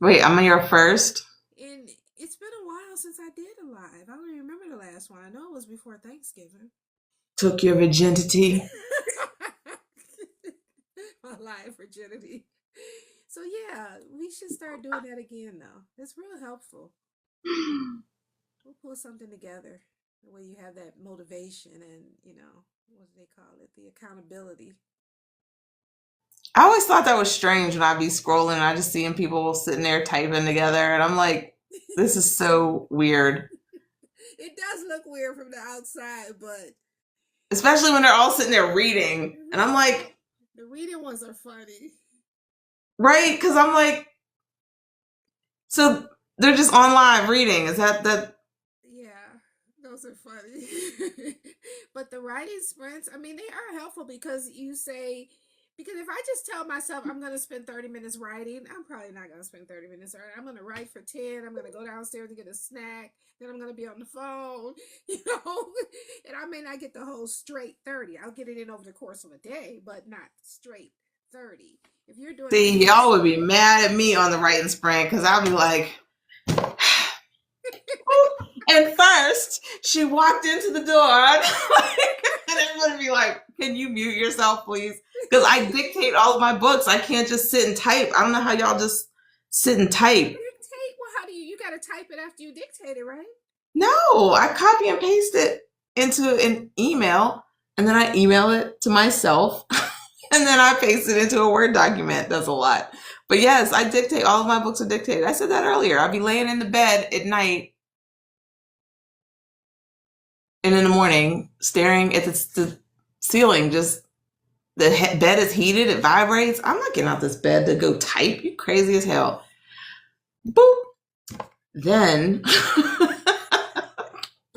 Wait, I'm your first? And it's been a while since I did a live. I don't even remember the last one. I know it was before Thanksgiving. Took your virginity. My live virginity. So yeah, we should start doing that again though. It's real helpful. We'll pull something together where you have that motivation and, what do they call it? The accountability. I always thought that was strange when I'd be scrolling and I just seeing people sitting there typing together, and I'm like, this is so weird. It does look weird from the outside, but especially when they're all sitting there reading, and I'm like, the reading ones are funny. Right? Because I'm like, so they're just on live reading. Is that? Yeah, those are funny. But the writing sprints, I mean, they are helpful because if I just tell myself I'm going to spend 30 minutes writing, I'm probably not going to spend 30 minutes writing. I'm going to write for 10. I'm going to go downstairs to get a snack. Then I'm going to be on the phone, and I may not get the whole straight 30. I'll get it in over the course of a day, but not straight 30. If you're doing See, y'all would be mad at me on the writing sprint because I'll be like, and first she walked into the door, and everybody would be like, can you mute yourself, please? Because I dictate all of my books. I can't just sit and type. I don't know how y'all just sit and type. Dictate? Well, how do you got to type it after you dictate it, right? No, I copy and paste it into an email, and then I email it to myself, and then I paste it into a Word document. That's a lot. But yes, I dictate. All of my books are dictated. I said that earlier. I'll be laying in the bed at night and in the morning staring at the ceiling. Just the bed is heated. It vibrates. I'm not getting out this bed to go type. You crazy as hell. Boop. Then... Who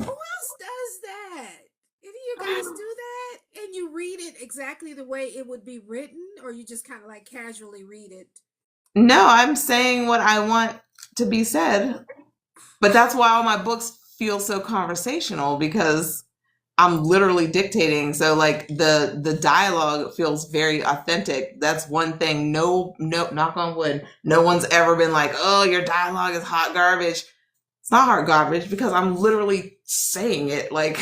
else does that? Any of you guys do that? And you read it exactly the way it would be written, or you just kind of like casually read it? No, I'm saying what I want to be said. But that's why all my books feel so conversational, because I'm literally dictating. So like the dialogue feels very authentic. That's one thing. No, knock on wood. No one's ever been like, oh, your dialogue is hot garbage. It's not hot garbage because I'm literally saying it like,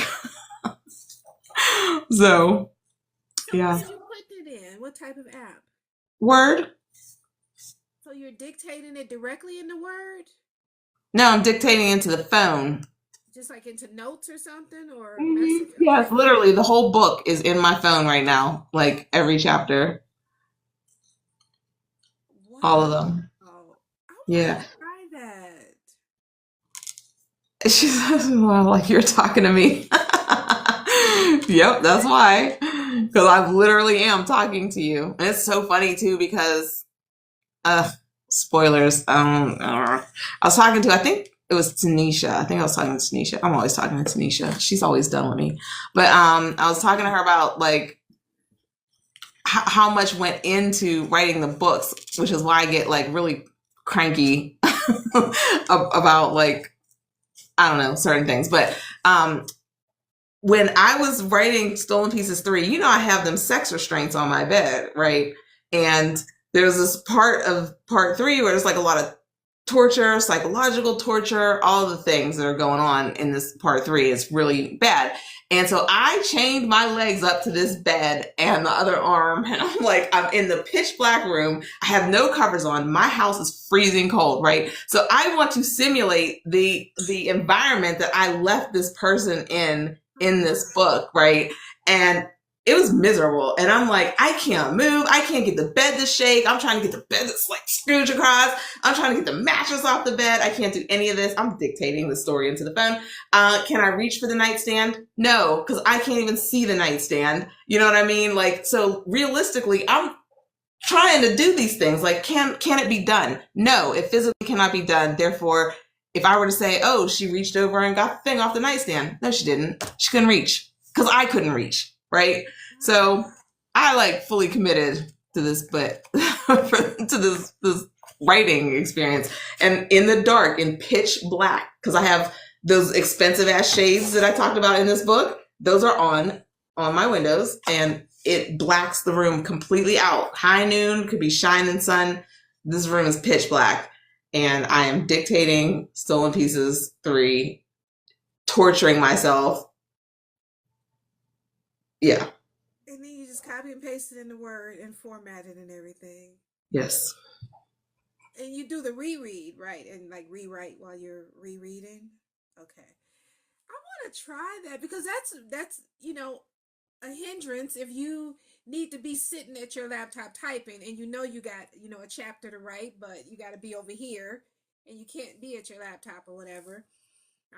so yeah. What did you put it in? What type of app? Word. So you're dictating it directly in the Word? No, I'm dictating into the phone. Just like into notes or something, or messages? Yes, literally the whole book is in my phone right now. Like every chapter. Wow. All of them. Oh, yeah. Try that. She says, well, like you're talking to me. Yep, that's why. Because I literally am talking to you. And it's so funny too because spoilers. I was talking to, I think it was Tanisha. I think I was talking to Tanisha. I'm always talking to Tanisha. She's always done with me. But I was talking to her about like how much went into writing the books, which is why I get like really cranky about like, I don't know, certain things. But when I was writing Stolen Pieces 3, you know, I have them sex restraints on my bed, right? And there's this part of part 3 where there's like a lot of torture, psychological torture, all the things that are going on in this part 3 is really bad. And so I chained my legs up to this bed and the other arm, and I'm like, I'm in the pitch black room. I have no covers on. My house is freezing cold, right? So I want to simulate the environment that I left this person in this book, right? And it was miserable. And I'm like, I can't move. I can't get the bed to shake. I'm trying to get the bed to like scrooge across. I'm trying to get the mattress off the bed. I can't do any of this. I'm dictating the story into the phone. Can I reach for the nightstand? No, because I can't even see the nightstand. You know what I mean? Like, so realistically, I'm trying to do these things. Like, can it be done? No, it physically cannot be done. Therefore, if I were to say, oh, she reached over and got the thing off the nightstand. No, she didn't. She couldn't reach because I couldn't reach. Right. So I like fully committed to this, but to this writing experience, and in the dark, in pitch black, because I have those expensive ass shades that I talked about in this book. Those are on my windows, and it blacks the room completely out. High noon, could be shining sun. This room is pitch black, and I am dictating Stolen Pieces 3, torturing myself. Yeah. And then you just copy and paste it in the Word and format it and everything. Yes. And you do the reread, right? And like rewrite while you're rereading. Okay. I want to try that because that's you know, a hindrance if you need to be sitting at your laptop typing and you know you got, you know, a chapter to write, but you got to be over here and you can't be at your laptop or whatever.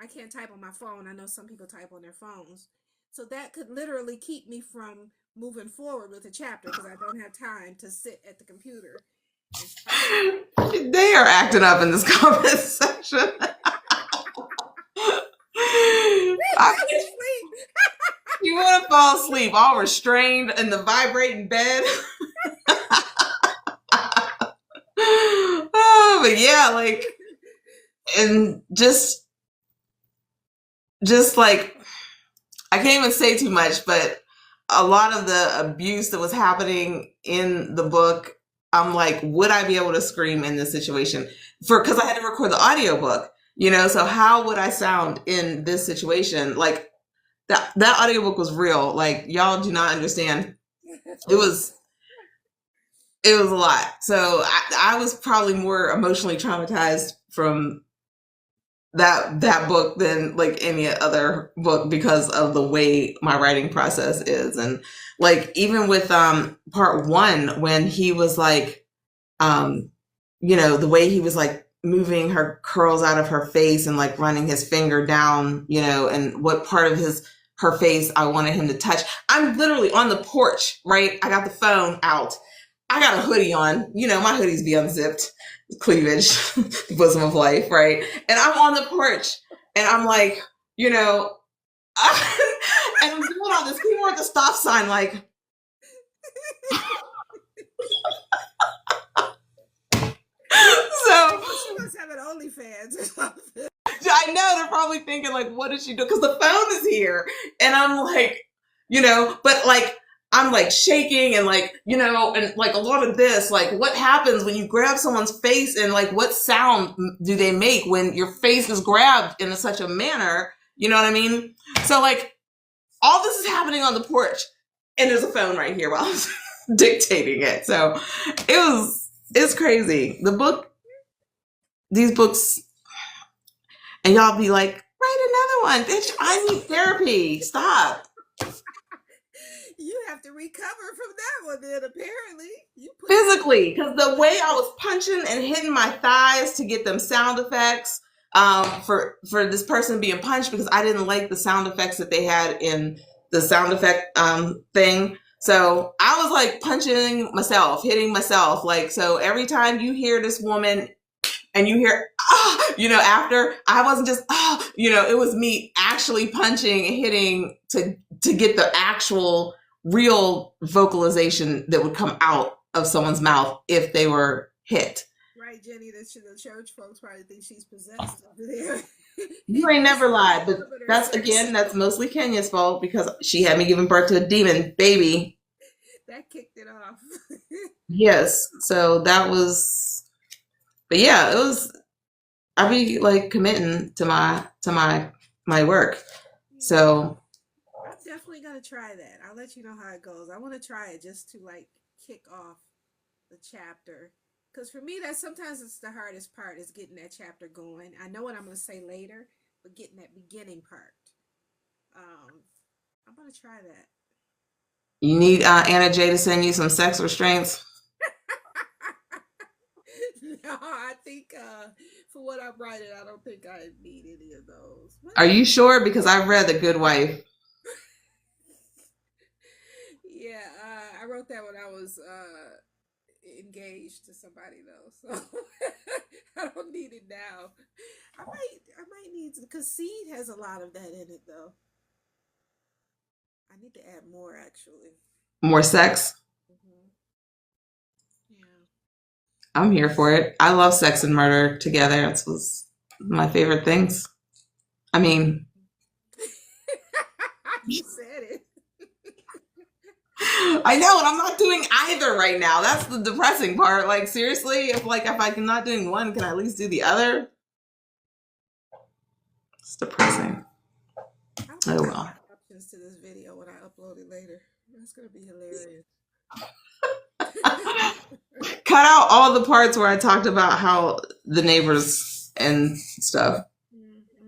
I can't type on my phone. I know some people type on their phones. So that could literally keep me from moving forward with a chapter because I don't have time to sit at the computer. They are acting up in this comment section. You want to fall asleep all restrained in the vibrating bed. Oh, but yeah, like, and just like, I can't even say too much, but a lot of the abuse that was happening in the book, I'm like, would I be able to scream in this situation? Because I had to record the audiobook, you know, so how would I sound in this situation? Like, that audiobook was real. Like, y'all do not understand. It was a lot. So I was probably more emotionally traumatized from that book than like any other book because of the way my writing process is. And like, even with part 1, when he was like, you know, the way he was like moving her curls out of her face and like running his finger down, you know, and what part of her face I wanted him to touch. I'm literally on the porch, right? I got the phone out. I got a hoodie on. You know, my hoodies be unzipped. Cleavage, the bosom of life, right? And I'm on the porch, and I'm like, you know, and I'm doing all this. People are at the stop sign, like. So she must have an OnlyFans or something. I know they're probably thinking like, what did she do? Because the phone is here, and I'm like, you know, but like. I'm like shaking and like, you know, and like a lot of this, like what happens when you grab someone's face and like what sound do they make when your face is grabbed in such a manner? You know what I mean? So like all this is happening on the porch and there's a phone right here while I'm dictating it. So it's crazy. These books, and y'all be like, write another one, bitch. I need therapy. Stop. You have to recover from that one then, apparently. Physically, because the way I was punching and hitting my thighs to get them sound effects for this person being punched, because I didn't like the sound effects that they had in the sound effect thing. So I was like punching myself, hitting myself. Like, so every time you hear this woman and you hear, you know, after, I wasn't just, you know, it was me actually punching and hitting to get the actual real vocalization that would come out of someone's mouth if they were hit. Right, Jenny, the church folks probably think she's possessed over there. You ain't never lied, but her That's mostly Kenya's fault because she had me giving birth to a demon baby. That kicked it off. Yes. So that was, but yeah, it was, I be like committing to my work. So I'm definitely gonna try that. I'll let you know how it goes. I want to try it just to like kick off the chapter. Because for me, that sometimes it's the hardest part is getting that chapter going. I know what I'm gonna say later, but getting that beginning part. I'm gonna try that. you need Anna J to send you some sex restraints. No, I think for what I'm writing, I don't think I need any of those. Are you sure? Because I read The Good Wife. Yeah, I wrote that when I was engaged to somebody though, so I don't need it now. I might need to, because Seed has a lot of that in it though. I need to add more actually. More sex? Hmm. Yeah. I'm here for it. I love sex and murder together. It was my favorite things. I mean, You said it. I know, and I'm not doing either right now. That's the depressing part. Like seriously, if I'm not doing one, can I at least do the other? It's depressing. Oh well. Options to this video when I upload it later. That's gonna be hilarious. Cut out all the parts where I talked about how the neighbors and stuff.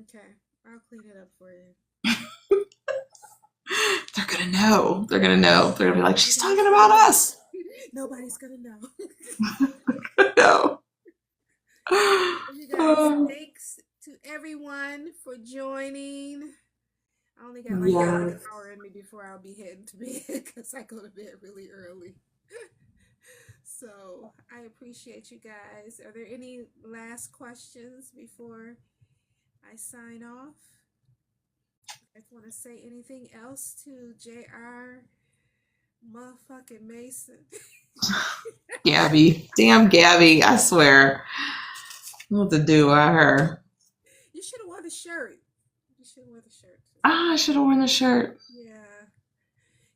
Okay, I'll clean it up for you. They're gonna know. They're gonna know. They're gonna be like, she's talking about us. Nobody's gonna know. No. You guys, thanks to everyone for joining. I only got like an hour in me before I'll be heading to bed because I go to bed really early. So I appreciate you guys. Are there any last questions before I sign off? I want to say anything else to JR motherfucking Mason? Gabby. Damn Gabby, I swear. What to do with her? You should have worn the shirt. You should have worn the shirt. I should have worn the shirt. Yeah.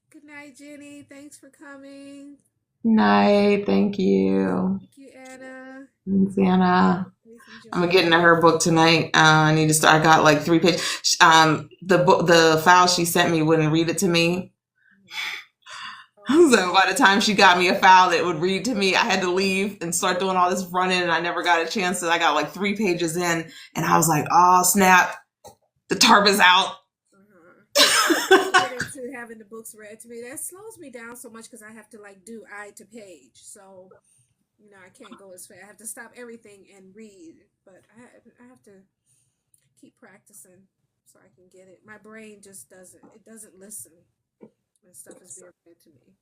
Good night, Jenny. Thanks for coming. Night. Thank you. Thank you, Anna. Thanks, Anna. I'm gonna get into her book tonight. I need to start. I got like 3 pages. The file she sent me wouldn't read it to me. So by the time she got me a file that would read to me, I had to leave and start doing all this running, and I never got a chance. So I got like 3 pages in, and I was like, "Oh snap, the tarp is out." To having the books read to me, that slows me down so much because I have to like do eye to page. So I can't go as fast. I have to stop everything and read. But I have to keep practicing so I can get it. My brain just doesn't listen when stuff is being read to me.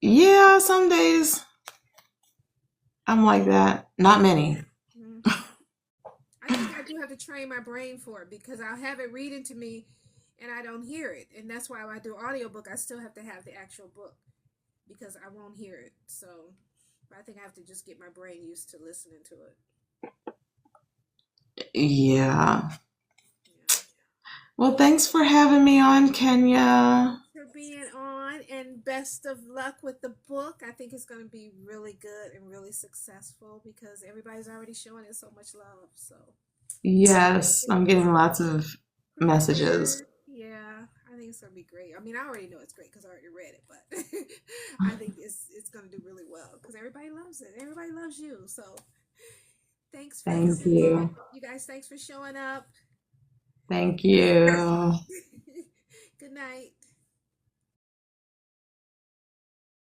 Yeah, some days I'm like that. Not many. I think I do have to train my brain for it because I'll have it reading to me and I don't hear it. And that's why when I do audiobook, I still have to have the actual book because I won't hear it. So I think I have to just get my brain used to listening to it. Yeah. Well, thanks for having me on, Kenya. For being on, and best of luck with the book. I think it's going to be really good and really successful because everybody's already showing it so much love. So yes, I'm getting lots of messages. Yeah, I think it's going to be great. I mean, I already know it's great because I already read it, but I think it's going to do really well because everybody loves it. Everybody loves you. So thanks. Thank you. You guys, thanks for showing up. Thank you. Good night.